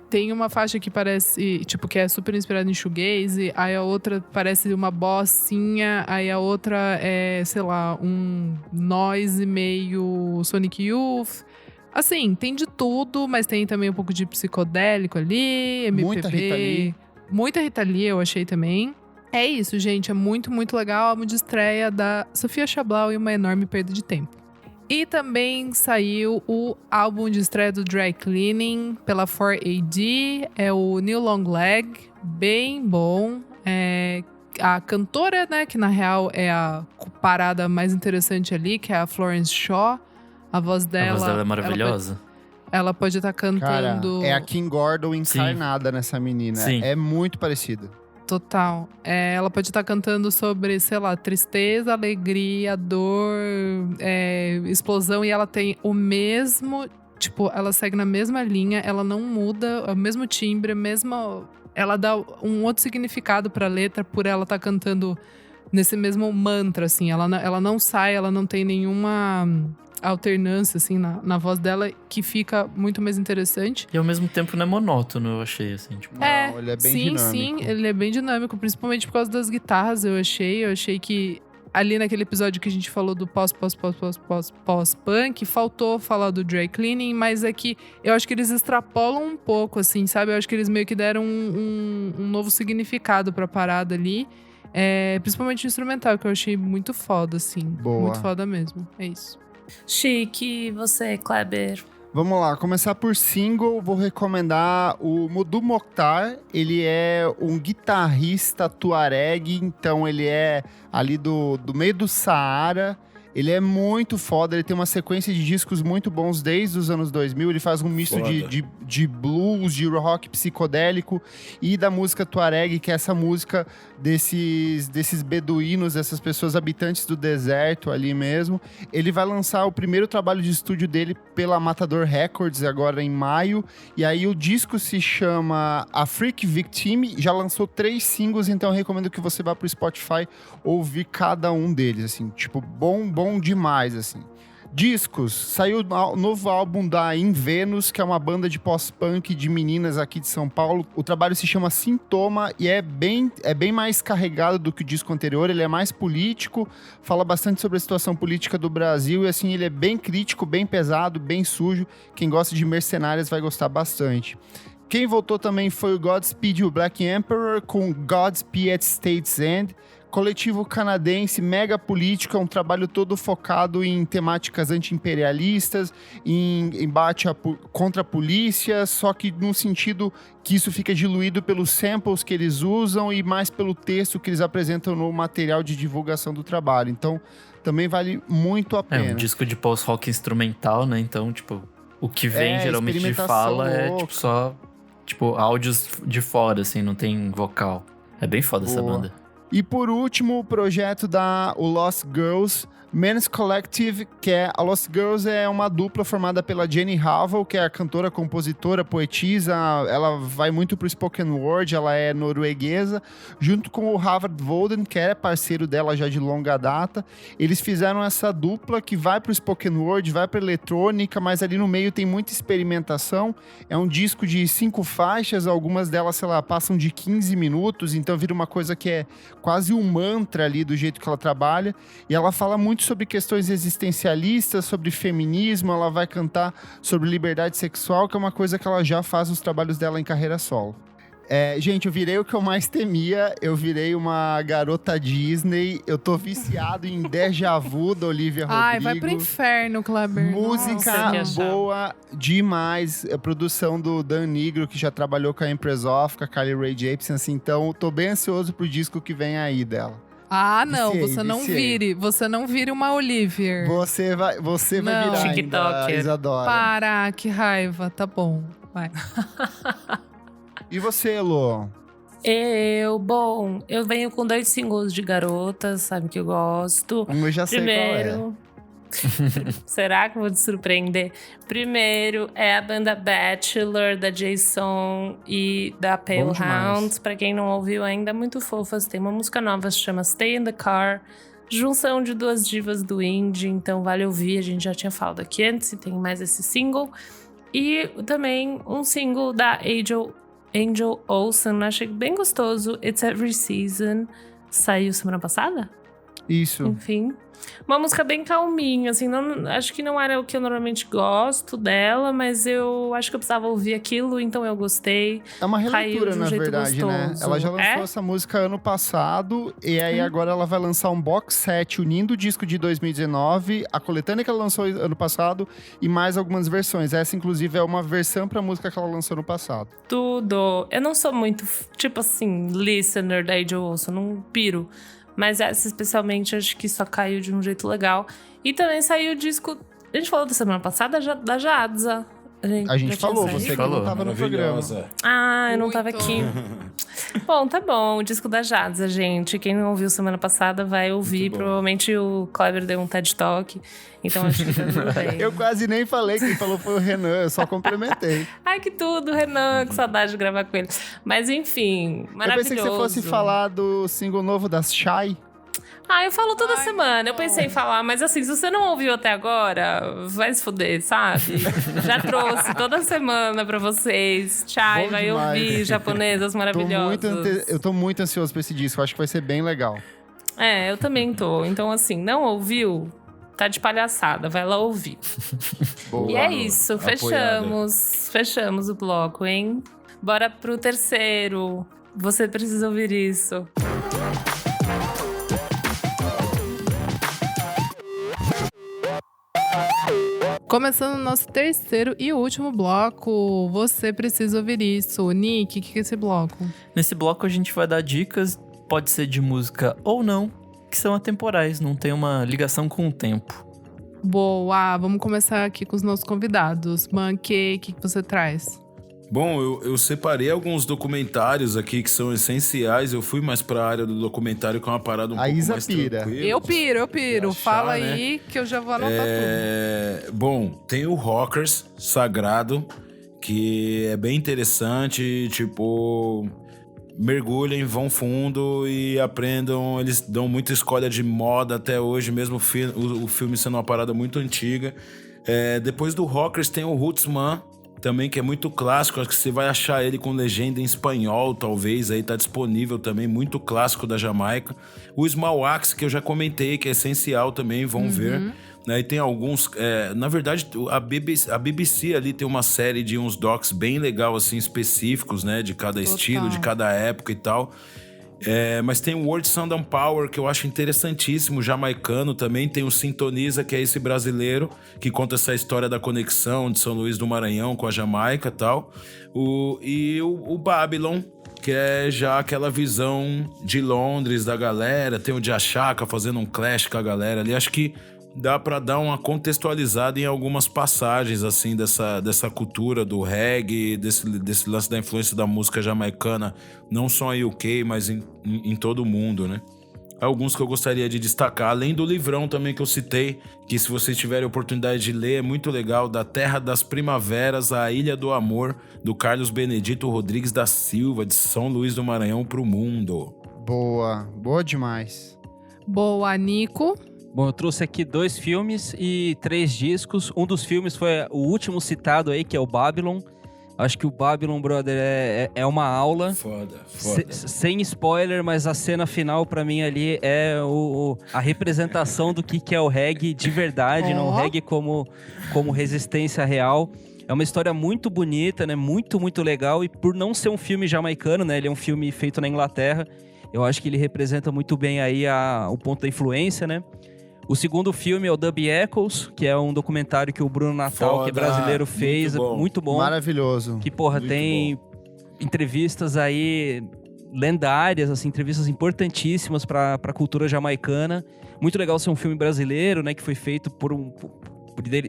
Tem uma faixa que parece, tipo, que é super inspirada em shoegaze, aí a outra parece uma bossinha, aí a outra é, sei lá, um noise meio Sonic Youth. Assim, tem de tudo, mas tem também um pouco de psicodélico ali, MPB. Muita Rita Lee. Muita Rita Lee, eu achei também. É isso, gente, é muito, muito legal. Álbum de estreia da Sofia Chablau e Uma Enorme Perda de Tempo. E também saiu o álbum de estreia do Dry Cleaning pela 4AD. É o New Long Leg, bem bom. A cantora, né, que na real é a parada mais interessante ali, que é a Florence Shaw. A voz dela é maravilhosa. Ela pode estar Cara, cantando... é a Kim Gordon encarnada nessa menina. Sim. É muito parecida. Total. Ela pode estar cantando sobre, sei lá, tristeza, alegria, dor, explosão. E ela tem o mesmo... Tipo, ela segue na mesma linha. Ela não muda, o mesmo timbre, ela dá um outro significado pra letra por ela estar cantando nesse mesmo mantra, assim. Ela não sai, ela não tem nenhuma alternância, assim, na voz dela, que fica muito mais interessante. E ao mesmo tempo não é monótono, eu achei, assim, tipo... Não, ele é bem dinâmico. Sim, ele é bem dinâmico, principalmente por causa das guitarras, eu achei que ali naquele episódio que a gente falou do pós-punk, faltou falar do dry cleaning, mas é que eu acho que eles extrapolam um pouco, assim, sabe? Eu acho que eles meio que deram um novo significado pra parada ali. Principalmente o instrumental, que eu achei muito foda, assim. Boa. Muito foda mesmo, é isso. Chique, você, Kleber. Vamos lá, começar por single, vou recomendar o Mudu Mokhtar. Ele é um guitarrista tuareg, então ele é ali do meio do Saara. Ele é muito foda, ele tem uma sequência de discos muito bons desde os anos 2000. Ele faz um misto de blues, de rock psicodélico e da música tuareg, que é essa música desses beduínos, dessas pessoas habitantes do deserto ali mesmo. Ele vai lançar o primeiro trabalho de estúdio dele pela Matador Records agora em maio. E aí o disco se chama A Freak Victim, já lançou 3 singles, então eu recomendo que você vá pro Spotify ouvir cada um deles, assim, tipo, bom demais, assim. Discos, saiu o novo álbum da In Venus, que é uma banda de pós-punk de meninas aqui de São Paulo. O trabalho se chama Sintoma e é bem mais carregado do que o disco anterior. Ele é mais político, fala bastante sobre a situação política do Brasil e assim, ele é bem crítico, bem pesado, bem sujo. Quem gosta de Mercenárias vai gostar bastante. Quem voltou também foi o Godspeed e o Black Emperor com Godspeed at State's End, coletivo canadense Mega Política, um trabalho todo focado em temáticas anti-imperialistas, em embate contra a polícia, só que num sentido que isso fica diluído pelos samples que eles usam e mais pelo texto que eles apresentam no material de divulgação do trabalho. Então, também vale muito a É pena. um disco de post-rock instrumental, né? Então, tipo, o que vem geralmente de experimentação fala é, louca. tipo, só, tipo, áudios de fora, assim, não tem vocal. É bem foda essa Boa. banda. E por último, o projeto da o Lost Girls, Men's Collective, que é a Lost Girls é uma dupla formada pela Jenny Havel, que é a cantora, compositora, poetisa, ela vai muito pro spoken word, ela é norueguesa, junto com o Havard Volden, que é parceiro dela já de longa data. Eles fizeram essa dupla que vai pro spoken word, vai pra eletrônica, mas ali no meio tem muita experimentação. É um disco de 5 faixas, algumas delas, sei lá, passam de 15 minutos, então vira uma coisa que é quase um mantra ali do jeito que ela trabalha. E ela fala muito sobre questões existencialistas, sobre feminismo, ela vai cantar sobre liberdade sexual, que é uma coisa que ela já faz nos trabalhos dela em carreira solo. Gente, eu virei o que eu mais temia, eu virei uma garota Disney, eu tô viciado em Déjà Vu da Olivia Rodrigo. Ai, vai pro inferno, Kleber. Música Nossa. boa demais. A produção do Dan Nigro, que já trabalhou com a Empress Of, com a Carly Rae Jepsen, assim, então tô bem ansioso pro disco que vem aí dela. Ah, não, Viciei. você não vire uma Olivier. Você vai Não. virar ainda, TikToker. Isadora. Para, que raiva, tá bom, vai. E você, Elô? Eu venho com 2 singles de garotas, sabe que eu gosto. Eu já sei qual é. Primeiro, será que eu vou te surpreender? Primeiro é a banda Bachelor, da Jason e da Pale Bom demais. Hounds. Pra quem não ouviu ainda, muito fofas. Tem uma música nova, se chama Stay in the Car. Junção de 2 divas do indie, então vale ouvir. A gente já tinha falado aqui antes e tem mais esse single. E também um single da Angel Olsen, achei bem gostoso. It's Every Season. Saiu semana passada? Isso. Enfim. Uma música bem calminha, assim, acho que não era o que eu normalmente gosto dela, mas eu acho que eu precisava ouvir aquilo, então eu gostei. É uma Caiu releitura, de um na jeito verdade, né? gostoso. Ela já lançou essa música ano passado, e aí agora ela vai lançar um box set unindo o disco de 2019, a coletânea que ela lançou ano passado, e mais algumas versões. Essa, inclusive, é uma versão pra música que ela lançou no passado. Tudo. Eu não sou muito, tipo assim, listener da Angel Olsen, não piro. Mas essa especialmente, acho que só caiu de um jeito legal. E também saiu o disco... A gente falou da semana passada da Jadza. A gente já tinha falou, saído? você que não tava no programa. Maravilhosa. Ah, eu não tava Muito. aqui. Bom, tá bom. O disco da Jadza, gente. Quem não ouviu semana passada vai ouvir. Muito bom. Provavelmente o Kleber deu um TED Talk. Então acho que tá tudo bem. Eu quase nem falei, quem falou foi o Renan, eu só complementei. Ai, que tudo, Renan. Que saudade de gravar com ele. Mas enfim, Eu maravilhoso. pensei que você fosse falar do single novo das Shai. Ah, eu falo toda Ai, semana. Eu não. pensei em falar, mas assim, se você não ouviu até agora, vai se fuder, sabe? Já trouxe toda semana pra vocês. Chai, Bom vai demais. ouvir japonesas maravilhosas. Eu tô muito ansioso pra esse disco, eu acho que vai ser bem legal. Eu também tô. Então, assim, não ouviu? Tá de palhaçada, vai lá ouvir. Boa. E é isso, Apoiada. fechamos o bloco, hein? Bora pro terceiro. Você precisa ouvir isso. Começando o nosso terceiro e último bloco, você precisa ouvir isso. Nick, o que é esse bloco? Nesse bloco a gente vai dar dicas, pode ser de música ou não, que são atemporais, não tem uma ligação com o tempo. Boa, vamos começar aqui com os nossos convidados. Monkey, o que você traz? Bom, eu separei alguns documentários aqui que são essenciais. Eu fui mais pra área do documentário, que é uma parada um A pouco Isa mais pira. tranquila. Eu piro. achar, Fala né? aí que eu já vou anotar tudo. Bom, tem o Rockers Sagrado, que é bem interessante, tipo, mergulhem, vão fundo e aprendam. Eles dão muita escolha de moda até hoje, mesmo o filme sendo uma parada muito antiga. Depois do Rockers tem o Rootsman, também, que é muito clássico, acho que você vai achar ele com legenda em espanhol, talvez, aí tá disponível também, muito clássico da Jamaica. O Small Axe, que eu já comentei, que é essencial também, vão ver. Né? E tem alguns, na verdade, a BBC ali tem uma série de uns docs bem legal, assim, específicos, né, de cada estilo, de cada época e tal. Mas tem o World Sound and Power, que eu acho interessantíssimo, jamaicano também. Tem o Sintoniza, que é esse brasileiro, que conta essa história da conexão de São Luís do Maranhão com a Jamaica e tal. O Babylon, que é já aquela visão de Londres da galera. Tem o Jachaka fazendo um clash com a galera ali. Acho que dá pra dar uma contextualizada em algumas passagens, assim, dessa cultura do reggae, desse lance da influência da música jamaicana, não só em UK, mas em todo o mundo, né? Alguns que eu gostaria de destacar, além do livrão também que eu citei, que se vocês tiverem oportunidade de ler, é muito legal, Da Terra das Primaveras à Ilha do Amor, do Carlos Benedito Rodrigues da Silva, de São Luís do Maranhão pro mundo. Boa demais. Boa, Nico. Bom, eu trouxe aqui 2 filmes e 3 discos. Um dos filmes foi o último citado aí, que é o Babylon. Acho que o Babylon, brother, é uma aula. Foda. Sem spoiler, mas a cena final pra mim ali é a representação do que é o reggae de verdade, não o reggae como resistência real. É uma história muito bonita, né? Muito, muito legal. E por não ser um filme jamaicano, né? Ele é um filme feito na Inglaterra. Eu acho que ele representa muito bem aí o ponto da influência, né? O segundo filme é o Dub Echoes, que é um documentário que o Bruno Natal, que é brasileiro, fez. Muito bom. Maravilhoso. Que, tem entrevistas aí lendárias, assim, entrevistas importantíssimas para a cultura jamaicana. Muito legal ser um filme brasileiro, né? Que foi feito por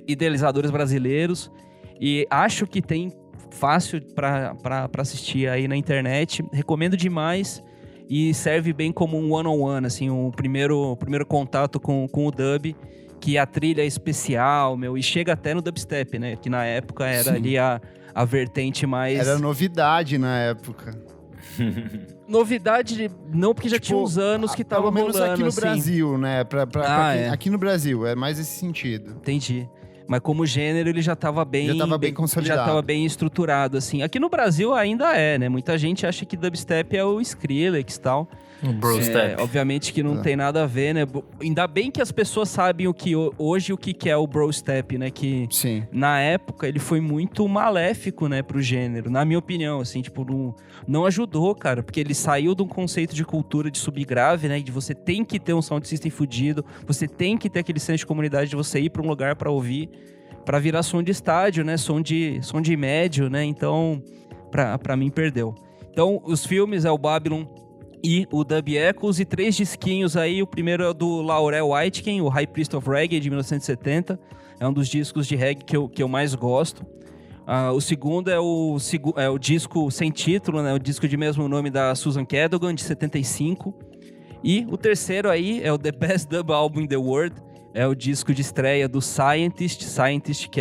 idealizadores brasileiros. E acho que tem fácil para assistir aí na internet. Recomendo demais. E serve bem como um one-on-one, assim, o primeiro contato com o dub, que a trilha é especial, e chega até no dubstep, né? Que na época era ali a vertente mais... Era novidade na época. Novidade, não, porque já tinha uns anos que tava rolando, pelo menos aqui no assim. Brasil, né? Aqui no Brasil, é mais esse sentido. Entendi. Mas como gênero, ele já estava bem consolidado. Já estava bem estruturado, assim. Aqui no Brasil ainda é, né? Muita gente acha que dubstep é o Skrillex e tal. O Brostep. Obviamente que não tem nada a ver, né? Ainda bem que as pessoas sabem hoje o que é o Brostep, né? Que na época ele foi muito maléfico, né? Pro gênero, na minha opinião, assim. Tipo, não ajudou, cara. Porque ele saiu de um conceito de cultura de subgrave, né? De você tem que ter um sound system fudido. Você tem que ter aquele senso de comunidade de você ir pra um lugar pra ouvir. Pra virar som de estádio, né? Som de médio, né? Então, pra mim, perdeu. Então, os filmes é o Babylon e o Dub Echoes, e 3 disquinhos aí. O primeiro é o do Laurel Aitken, o High Priest of Reggae, de 1970. É um dos discos de reggae que eu mais gosto. O segundo é o disco sem título, né? O disco de mesmo nome da Susan Cadogan, de 75. E o terceiro aí é o The Best Dub Album in the World. É o disco de estreia do Scientist, que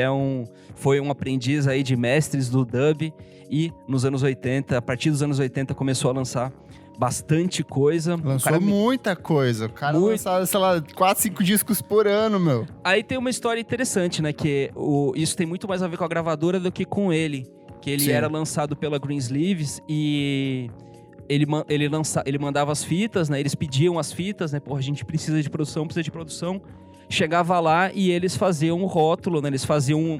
foi um aprendiz aí de mestres do dub. E nos anos 80, a partir dos anos 80, começou a lançar bastante coisa. Lançou muita coisa. O cara lançava, sei lá, 4, 5 discos por ano, meu. Aí tem uma história interessante, né? Que isso tem muito mais a ver com a gravadora do que com ele. Que ele era lançado pela Greensleeves e ele mandava as fitas, né? Eles pediam as fitas, né? Porra, a gente precisa de produção. Chegava lá e eles faziam um rótulo, né? Eles faziam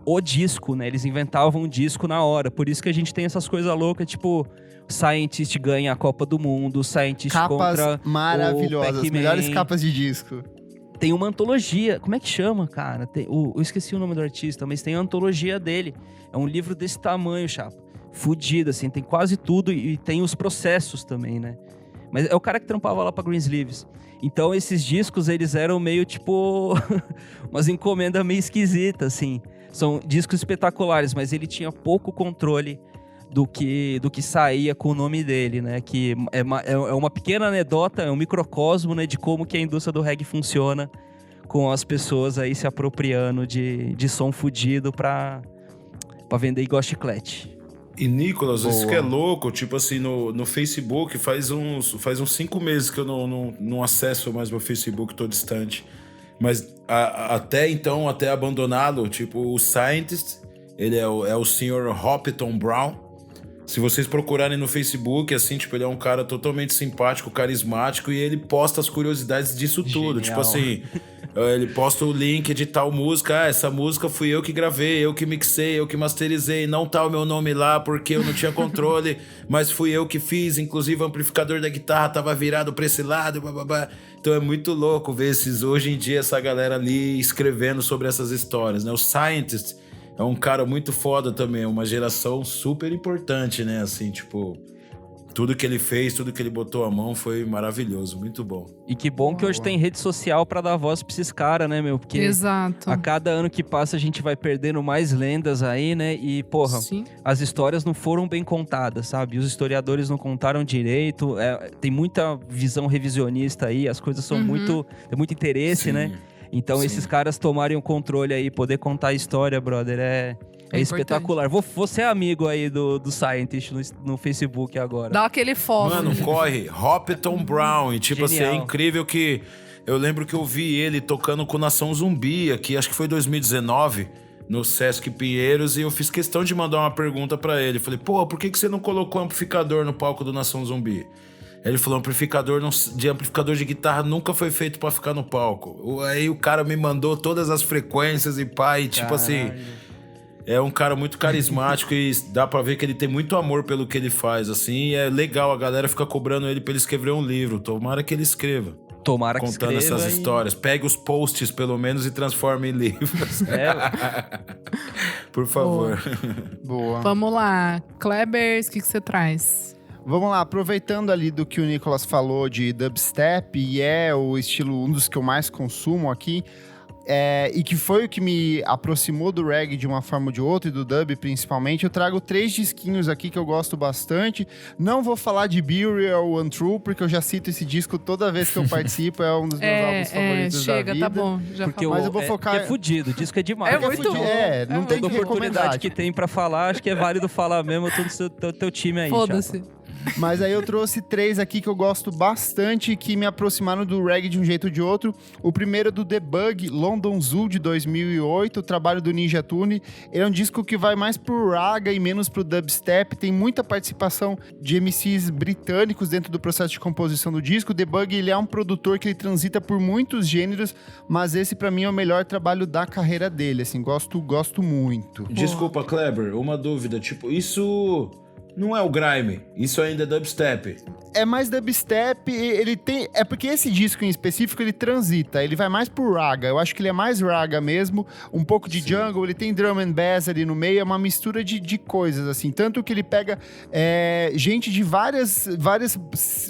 o disco, né? Eles inventavam um disco na hora. Por isso que a gente tem essas coisas loucas, tipo... Scientist ganha a Copa do Mundo, Scientist contra maravilhosas, melhores capas de disco. Tem uma antologia, como é que chama, cara? Eu esqueci o nome do artista, mas tem a antologia dele. É um livro desse tamanho, chapa. Fudido, assim, tem quase tudo e tem os processos também, né? Mas é o cara que trampava lá pra Greensleeves. Então esses discos, eles eram meio tipo... umas encomendas meio esquisitas, assim. São discos espetaculares, mas ele tinha pouco controle do que saía com o nome dele, né? Que é uma pequena anedota, é um microcosmo, né? De como que a indústria do reggae funciona, com as pessoas aí se apropriando de som fudido pra vender igual chiclete. E, Nicolas, isso que é louco, tipo assim, no Facebook, faz uns 5 meses que eu não acesso mais meu Facebook, tô distante. Mas até abandoná-lo, tipo, o Scientist, ele é o Sr. Hopton Brown. Se vocês procurarem no Facebook, assim, tipo, ele é um cara totalmente simpático, carismático, e ele posta as curiosidades disso tudo. Genial. Tipo assim, Ele posta o link de tal música. Essa música fui eu que gravei, eu que mixei, eu que masterizei. Não tá o meu nome lá porque eu não tinha controle, mas fui eu que fiz. Inclusive o amplificador da guitarra tava virado pra esse lado. Blá. Então é muito louco ver hoje em dia essa galera ali escrevendo sobre essas histórias, né? O Scientist é um cara muito foda também, uma geração super importante, né? Assim, tipo... Tudo que ele fez, tudo que ele botou a mão foi maravilhoso, muito bom. E que bom que hoje tem rede social pra dar voz pra esses caras, né, meu? Porque Exato. a cada ano que passa a gente vai perdendo mais lendas aí, né? E, porra, Sim. as histórias não foram bem contadas, sabe? Os historiadores não contaram direito, tem muita visão revisionista aí, as coisas são tem muito interesse, Sim. né? Então esses caras tomarem o controle aí, poder contar a história, brother, é espetacular. Vou ser amigo aí do Scientist no Facebook agora. Dá aquele foco. Mano, corre, Hopton Brown. E tipo assim, é Genial. incrível que... Eu lembro que eu vi ele tocando com Nação Zumbi aqui, acho que foi 2019, no Sesc Pinheiros, e eu fiz questão de mandar uma pergunta pra ele. Falei, pô, por que você não colocou amplificador no palco do Nação Zumbi? Ele falou, amplificador de guitarra nunca foi feito pra ficar no palco. Aí o cara me mandou todas as frequências e pá, e tipo assim... É um cara muito carismático e dá pra ver que ele tem muito amor pelo que ele faz, assim. E é legal, a galera fica cobrando ele pra ele escrever um livro. Tomara que ele escreva. Tomara que Contando escreva essas histórias. Pegue os posts, pelo menos, e transforme em livros. Por favor. Boa. Vamos lá. Klebers, o que você traz? Vamos lá, aproveitando ali do que o Nicolas falou de dubstep, e é o estilo, um dos que eu mais consumo aqui, e que foi o que me aproximou do reggae de uma forma ou de outra, e do dub principalmente, eu trago 3 disquinhos aqui que eu gosto bastante. Não vou falar de Burial ou Untrue, porque eu já cito esse disco toda vez que eu participo, é um dos meus álbuns favoritos chega, da vida. tá bom. Já Porque falou. Mas eu vou focar- É fudido, o disco é demais. É muito bom. Não tem Toda que oportunidade recomendar. que tem pra falar, acho que é válido falar mesmo todo teu time aí. Foda-se. chapa. Mas aí eu trouxe 3 aqui que eu gosto bastante, que me aproximaram do reggae de um jeito ou de outro. O primeiro é do The Bug, London Zoo, de 2008, o trabalho do Ninja Tune. Ele é um disco que vai mais pro raga e menos pro dubstep. Tem muita participação de MCs britânicos dentro do processo de composição do disco. O The Bug, ele é um produtor que ele transita por muitos gêneros, mas esse pra mim é o melhor trabalho da carreira dele, assim, gosto muito. Desculpa, Kleber, uma dúvida. Tipo, isso não é o grime, isso ainda é dubstep. É mais dubstep, ele tem... É porque esse disco em específico, ele transita, ele vai mais pro raga. Eu acho que ele é mais raga mesmo, um pouco de jungle, ele tem drum and bass ali no meio, é uma mistura de coisas, assim. Tanto que ele pega gente de várias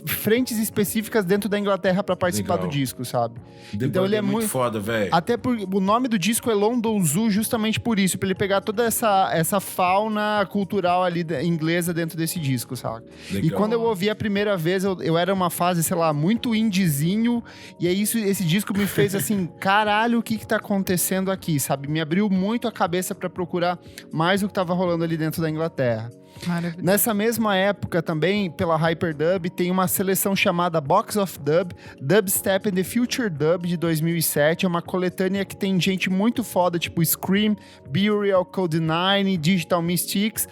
frentes específicas dentro da Inglaterra pra participar Legal. do disco, sabe? The Então Bug ele é muito muito... foda, velho. Até porque o nome do disco é London Zoo justamente por isso, pra ele pegar toda essa fauna cultural ali inglesa dentro desse disco, sabe? Legal. E quando eu ouvi a primeira vez, eu era uma fase, sei lá, muito indiezinho, e aí esse disco me fez assim, caralho, o que tá acontecendo aqui, sabe? Me abriu muito a cabeça pra procurar mais o que tava rolando ali dentro da Inglaterra. Maravilhoso. Nessa mesma época também, pela Hyperdub, tem uma seleção chamada Box of Dub, Dubstep and the Future Dub, de 2007. É uma coletânea que tem gente muito foda, tipo Scream, Burial, Code9, Digital Mystics.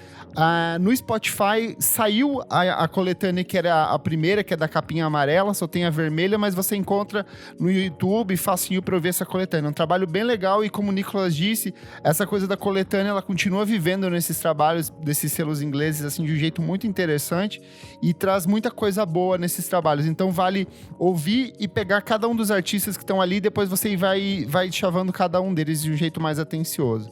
No Spotify saiu a coletânea que era a primeira, que é da capinha amarela, só tem a vermelha, mas você encontra no YouTube, facinho pra eu ver essa coletânea. É um trabalho bem legal e, como o Nicolas disse, essa coisa da coletânea, ela continua vivendo nesses trabalhos, desses selos ingleses, assim, de um jeito muito interessante e traz muita coisa boa nesses trabalhos. Então vale ouvir e pegar cada um dos artistas que estão ali e depois você vai chavando cada um deles de um jeito mais atencioso.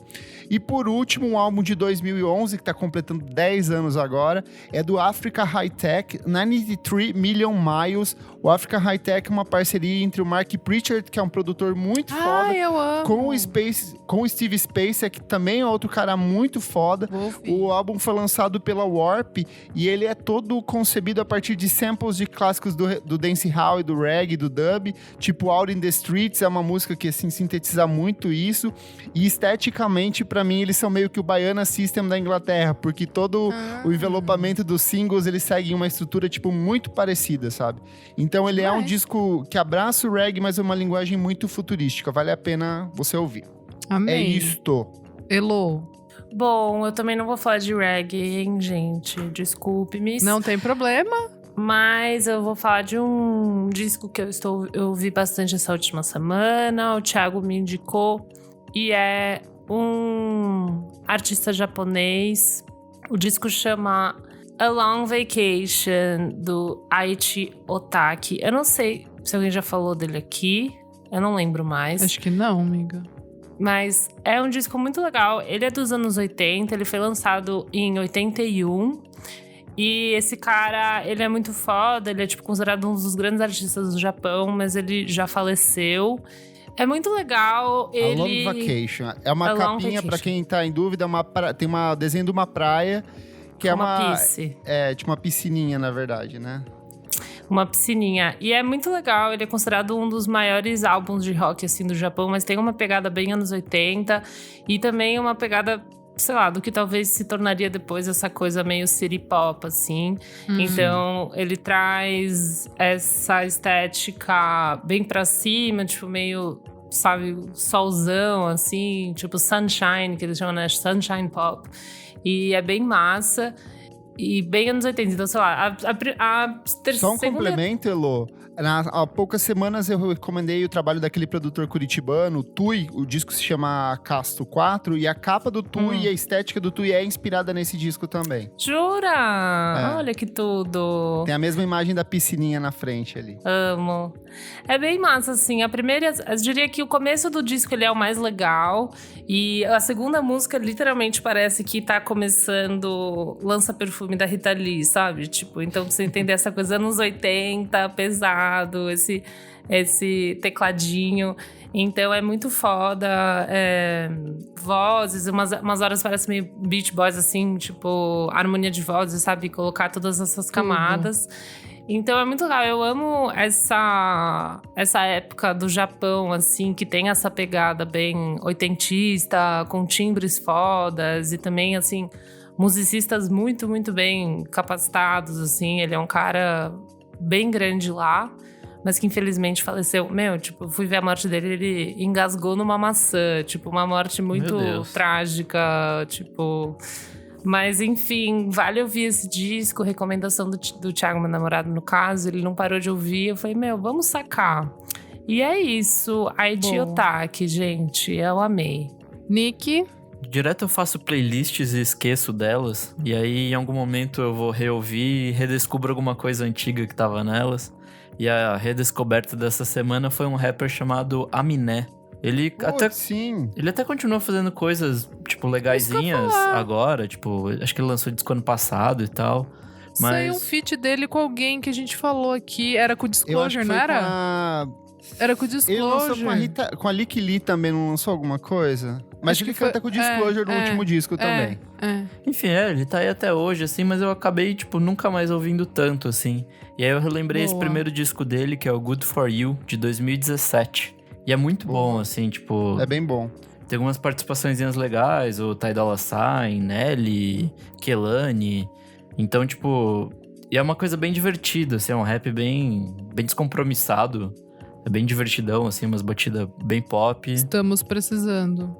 E por último, um álbum de 2011, que está completando 10 anos agora, é do Africa High Tech, 93 Million Miles. O Africa High Tech é uma parceria entre o Mark Pritchard, que é um produtor muito foda, eu amo. com o Steve Spacek, que também é outro cara muito foda. Vou ouvir. O álbum foi lançado pela Warp e ele é todo concebido a partir de samples de clássicos do dancehall e do reggae, do dub, tipo Out in the Streets, é uma música que assim sintetiza muito isso, e esteticamente pra mim eles são meio que o Baiana System da Inglaterra, porque todo o envelopamento dos singles eles seguem uma estrutura tipo muito parecida, sabe? Então ele é um disco que abraça o reggae, mas é uma linguagem muito futurística, vale a pena você ouvir. Amém. É isto. Elo, Bom, eu também não vou falar de reggae, hein, gente? Desculpe-me. não tem problema. Mas eu vou falar de um disco que eu ouvi bastante essa última semana. O Thiago me indicou. E é um artista japonês. O disco chama A Long Vacation, do Aichi Otaki. Eu não sei se alguém já falou dele aqui. Eu não lembro mais. Acho que não, amiga. Mas é um disco muito legal. Ele é dos anos 80. Ele foi lançado em 81. E esse cara, ele é muito foda. Ele é, tipo, considerado um dos grandes artistas do Japão. Mas ele já faleceu. É muito legal. A Long Vacation. É uma capinha, pra quem tá em dúvida, tem um desenho de uma praia. Que é uma piscina. É, tipo uma piscininha, na verdade, né? Uma piscininha. E é muito legal, ele é considerado um dos maiores álbuns de rock, assim, do Japão, mas tem uma pegada bem anos 80 e também uma pegada, sei lá, do que talvez se tornaria depois essa coisa meio city pop, assim. Então, ele traz essa estética bem pra cima, tipo, meio, sabe, solzão, assim, tipo sunshine, que eles chamam, né? Sunshine pop. E é bem massa. E bem anos 80, então sei lá, Só um complemento, Elô. Há poucas semanas eu recomendei o trabalho daquele produtor curitibano, o Tui. O disco se chama Casto 4 e a capa do Tui e a estética do Tui é inspirada nesse disco também. Jura? Olha que tudo! Tem a mesma imagem da piscininha na frente ali. Amo. É bem massa, assim. A primeira, eu diria que o começo do disco ele é o mais legal. E a segunda música literalmente parece que tá começando Lança Perfume da Rita Lee, sabe? Tipo, então pra você entender essa coisa anos 80, pesado, esse tecladinho. Então é muito foda. Vozes, umas horas parece meio Beach Boys, assim, tipo, harmonia de vozes, sabe? Colocar todas essas camadas. Então é muito legal, eu amo essa época do Japão, assim, que tem essa pegada bem oitentista, com timbres fodas e também, assim, musicistas muito, muito bem capacitados, assim. Ele é um cara bem grande lá, mas que infelizmente faleceu. Meu, tipo, eu fui ver a morte dele, ele engasgou numa maçã, tipo, uma morte muito trágica, tipo... Mas, enfim, vale ouvir esse disco, recomendação do Thiago, meu namorado, no caso. Ele não parou de ouvir, eu falei, meu, vamos sacar. E é isso, Aichi Otaki, gente, eu amei. Nick? Direto eu faço playlists e esqueço delas. E aí, em algum momento, eu vou reouvir e redescubro alguma coisa antiga que tava nelas. E a redescoberta dessa semana foi um rapper chamado Aminé. Ele até continua fazendo coisas, tipo, legaisinhas agora. Tipo, acho que ele lançou disco ano passado e tal. Mas... Saiu um feat dele com alguém que a gente falou aqui. Era com o Disclosure, não era? Era com o Disclosure. Ele lançou com a Lick Lee também, não lançou alguma coisa? Mas ele canta com o Disclosure no último disco também. Enfim, ele tá aí até hoje, assim, mas eu acabei, tipo, nunca mais ouvindo tanto, assim. E aí eu relembrei esse primeiro disco dele, que é o Good For You, de 2017. E é muito bom, assim, tipo... É bem bom. Tem algumas participaçõezinhas legais, o Ty Dolla $ign, Nelly, Kehlani. Então, tipo... E é uma coisa bem divertida, assim, é um rap bem descompromissado. É bem divertidão, assim, umas batidas bem pop. Estamos precisando.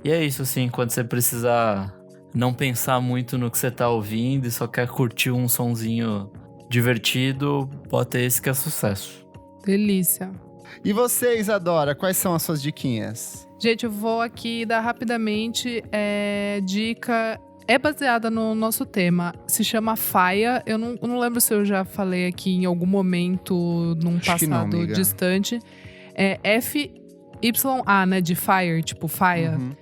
E é isso, assim, quando você precisar não pensar muito no que você tá ouvindo e só quer curtir um sonzinho divertido, bota esse que é sucesso. Delícia. E você, Isadora, quais são as suas diquinhas? Gente, eu vou aqui dar rapidamente dica. É baseada no nosso tema. Se chama Faia. Eu não lembro se eu já falei aqui em algum momento, num passado distante. É FYA, né? De Fire, tipo Faia. Uhum.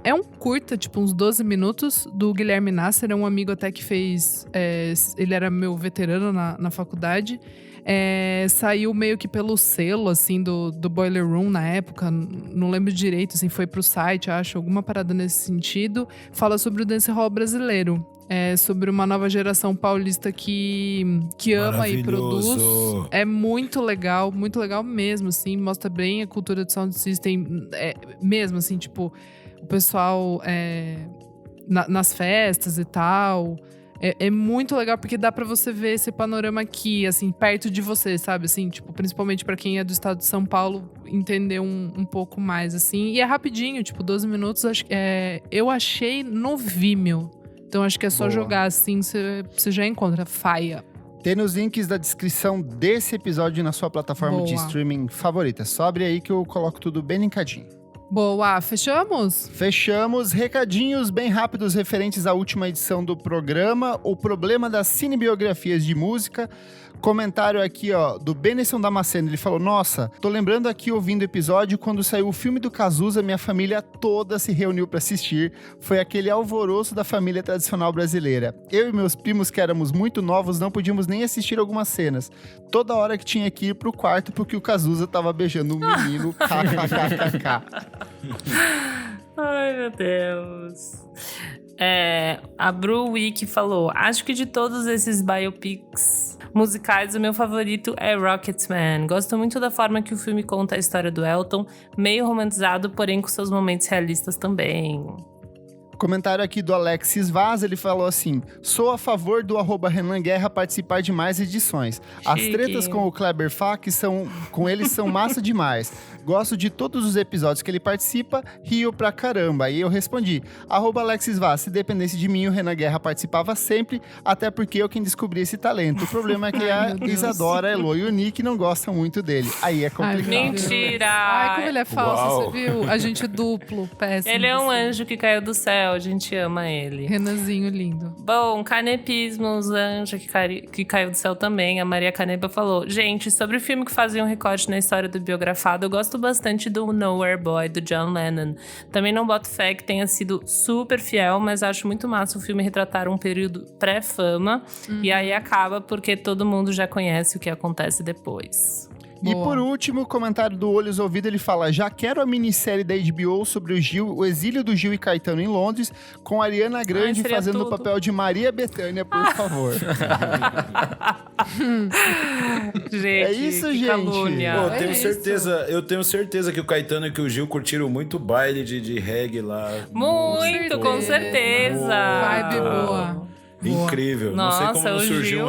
É um curta, tipo uns 12 minutos, do Guilherme Nasser. É um amigo até que fez... ele era meu veterano na faculdade. Saiu meio que pelo selo, assim, do Boiler Room na época. Não lembro direito, assim, foi pro site, acho, alguma parada nesse sentido. Fala sobre o dancehall brasileiro. Sobre uma nova geração paulista que ama e produz. É muito legal mesmo, assim. Mostra bem a cultura do sound system. Mesmo, assim, tipo, o pessoal nas festas e tal... É muito legal, porque dá pra você ver esse panorama aqui, assim, perto de você, sabe? Assim, tipo, principalmente pra quem é do estado de São Paulo, entender um pouco mais, assim. E é rapidinho, tipo, 12 minutos. Eu achei no Vimeo. Então acho que é só Boa. jogar assim, você já encontra. Faia. Tem nos links da descrição desse episódio na sua plataforma de Boa. streaming favorita. Só abre aí que eu coloco tudo bem linkadinho. Boa, fechamos? Fechamos. Recadinhos bem rápidos referentes à última edição do programa. O problema das cinebiografias de música. Comentário aqui, ó, do Benison Damasceno. Ele falou, nossa, tô lembrando aqui ouvindo o episódio quando saiu o filme do Cazuza, minha família toda se reuniu pra assistir. Foi aquele alvoroço da família tradicional brasileira. Eu e meus primos, que éramos muito novos, não podíamos nem assistir algumas cenas. Toda hora que tinha que ir pro quarto porque o Cazuza tava beijando um menino. KKKKK. Ai, meu Deus. A Bru Wiki falou, acho que de todos esses biopics musicais, o meu favorito é Rocketman. Gosto muito da forma que o filme conta a história do Elton, meio romantizado, porém com seus momentos realistas também. Comentário aqui do Alexis Vaz, ele falou assim, sou a favor do @Renan Guerra participar de mais edições. As Chique. tretas com o Kleber Fak com eles são massa demais. Gosto de todos os episódios que ele participa, rio pra caramba. E eu respondi, @Alexis Vaz, se dependesse de mim, o Renan Guerra participava sempre, até porque eu quem descobri esse talento. O problema é que a Meu Deus. Isadora, a Elo e o Nick não gostam muito dele. Aí é complicado. Ai, meu Deus. Mentira! Ai, como ele é falso, Uau. você viu? A gente duplo, péssimo. Ele é um assim. anjo que caiu do céu, a gente ama ele. Renanzinho lindo. Bom, canepismos, anjo que caiu do céu também. A Maria Canepa falou, gente, sobre o filme que fazia um recorte na história do biografado, eu gosto bastante do Nowhere Boy, do John Lennon. Também não boto fé que tenha sido super fiel, mas acho muito massa o filme retratar um período pré-fama. E aí acaba porque todo mundo já conhece o que acontece depois. E Boa. por último, o comentário do Olhos Ouvido, ele fala, já quero a minissérie da HBO sobre o Gil, o exílio do Gil e Caetano em Londres, com a Ariana Grande seria fazendo o tudo. papel de Maria Bethânia, por favor. Gente, É isso, que gente. calúnia. Pô, É eu tenho certeza que o Caetano e que o Gil curtiram muito baile de reggae lá. Muito, com certeza. Vibe boa. Incrível. Nossa, não sei como o não surgiu Gil-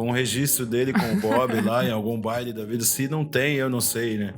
um registro dele com o Bob lá em algum baile da vida. Se não tem, eu não sei, né?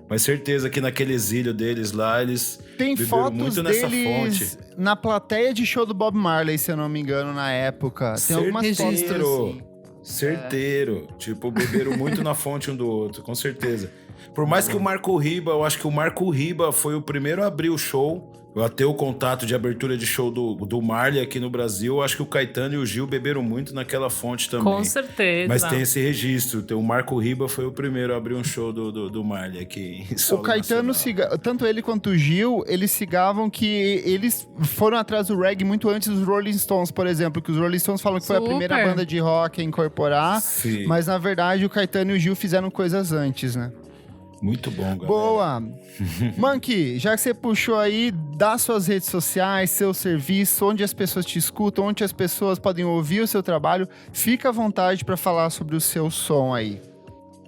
Mas certeza que naquele exílio deles lá, eles Tem beberam fotos muito nessa deles fonte. na plateia de show do Bob Marley, se eu não me engano, na época. Tem algumas fotos Certeiro. assim. Certeiro. Tipo, beberam muito na fonte um do outro, com certeza. Por mais que o Marco Riba, eu acho que o Marco Riba foi o primeiro a abrir o show. Eu até o contato de abertura de show do Marley aqui no Brasil. Eu acho que o Caetano e o Gil beberam muito naquela fonte também. Com certeza. Mas tem esse registro. O Marco Riba foi o primeiro a abrir um show do Marley aqui em O solo Caetano, nacional. tanto ele quanto o Gil, eles cigavam que eles foram atrás do reggae muito antes dos Rolling Stones, por exemplo. Que os Rolling Stones falam que foi a primeira Super. banda de rock a incorporar. Sim. Mas, na verdade, o Caetano e o Gil fizeram coisas antes, né? Muito bom, galera. Boa! Monkey, já que você puxou aí, dá suas redes sociais, seu serviço, onde as pessoas te escutam, onde as pessoas podem ouvir o seu trabalho, fica à vontade para falar sobre o seu som aí.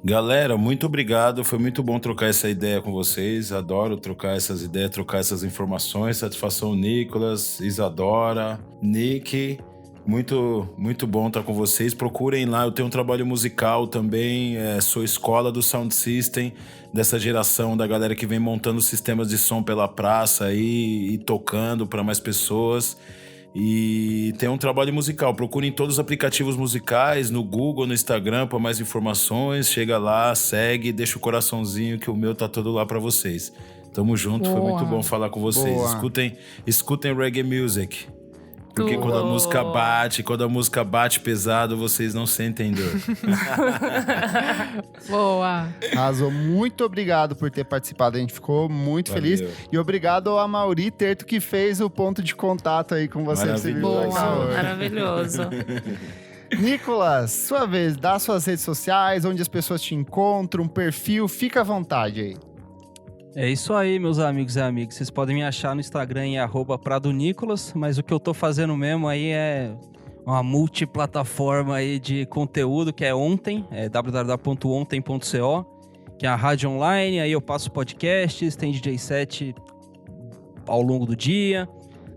Galera, muito obrigado. Foi muito bom trocar essa ideia com vocês. Adoro trocar essas ideias, trocar essas informações. Satisfação, Nicolas, Isadora, Nick. Muito, muito bom estar com vocês. Procurem lá, eu tenho um trabalho musical também. Sou escola do Sound System, dessa geração da galera que vem montando sistemas de som pela praça aí, e tocando para mais pessoas. E tem um trabalho musical. Procurem todos os aplicativos musicais, no Google, no Instagram, para mais informações. Chega lá, segue, deixa o coraçãozinho que o meu tá todo lá para vocês. Tamo junto, foi Boa. muito bom falar com vocês. Boa. Escutem reggae music. Porque Tudo. quando a música bate pesado, vocês não sentem dor. Boa. Arrasou, muito obrigado por ter participado, a gente ficou muito Valeu. feliz. E obrigado ao Amauri Terto que fez o ponto de contato aí com você. Maravilhoso. Boa. Maravilhoso. Nicolas, sua vez, dá suas redes sociais, onde as pessoas te encontram, perfil, fica à vontade aí. É isso aí, meus amigos e amigas. Vocês podem me achar no Instagram em @pradonicolas, mas o que eu tô fazendo mesmo aí é uma multiplataforma aí de conteúdo, que é Ontem, www.ontem.co, que é a rádio online, aí eu passo podcasts, tem DJ set ao longo do dia,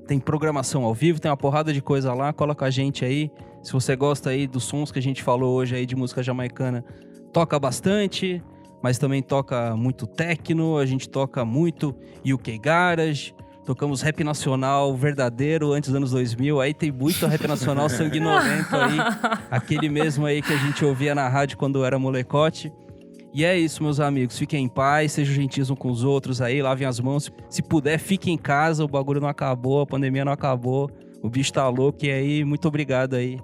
tem programação ao vivo, tem uma porrada de coisa lá, cola com a gente aí. Se você gosta aí dos sons que a gente falou hoje aí de música jamaicana, toca bastante, mas também toca muito techno, a gente toca muito UK Garage, Tocamos rap nacional verdadeiro antes dos anos 2000. Aí tem muito rap nacional sanguinolento aí. Aquele mesmo aí que a gente ouvia na rádio quando era molecote. E é isso, meus amigos. Fiquem em paz, sejam gentis uns com os outros aí, lavem as mãos. Se puder, fiquem em casa, o bagulho não acabou, a pandemia não acabou. O bicho tá louco. E aí, muito obrigado aí.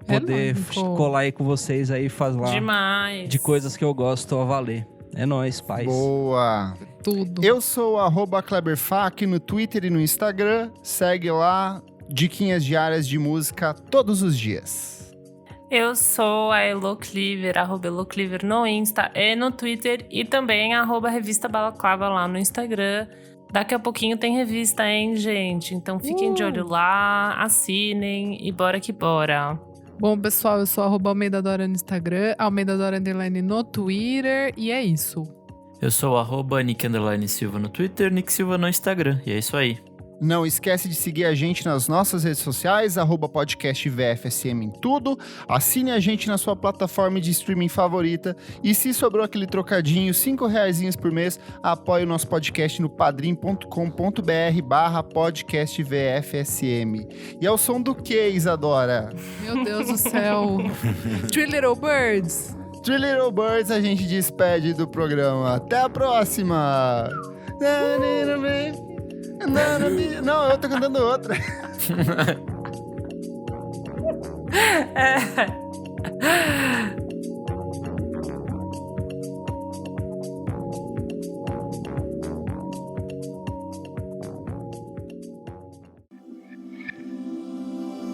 Poder colar aí com vocês aí, falar Demais. de coisas que eu gosto a valer. É nóis, paz. Boa! Tudo. Eu sou o @KleberFak no Twitter e no Instagram. Segue lá, diquinhas diárias de música todos os dias. Eu sou a Elo Cleaver, @EloCleaver no Insta e no Twitter. E também @Revista Balaclava lá no Instagram. Daqui a pouquinho tem revista, hein, gente? Então fiquem de olho lá, assinem e bora que bora. Bom, pessoal, eu sou @Almeida Dora no Instagram, Almeida Dora _ no Twitter, e é isso. Eu sou @Nick_Silva no Twitter, Nick Silva no Instagram. E é isso aí. Não esquece de seguir a gente nas nossas redes sociais, @podcastvfsm em tudo. Assine a gente na sua plataforma de streaming favorita. E se sobrou aquele trocadinho, R$5 por mês, apoie o nosso podcast no padrim.com.br/podcastvfsm. E é o som do que, Isadora? Meu Deus do céu. Three Little Birds. Three Little Birds, a gente despede do programa. Até a próxima! Não, eu tô cantando outra.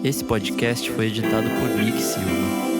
Esse podcast foi editado por Nick Silva.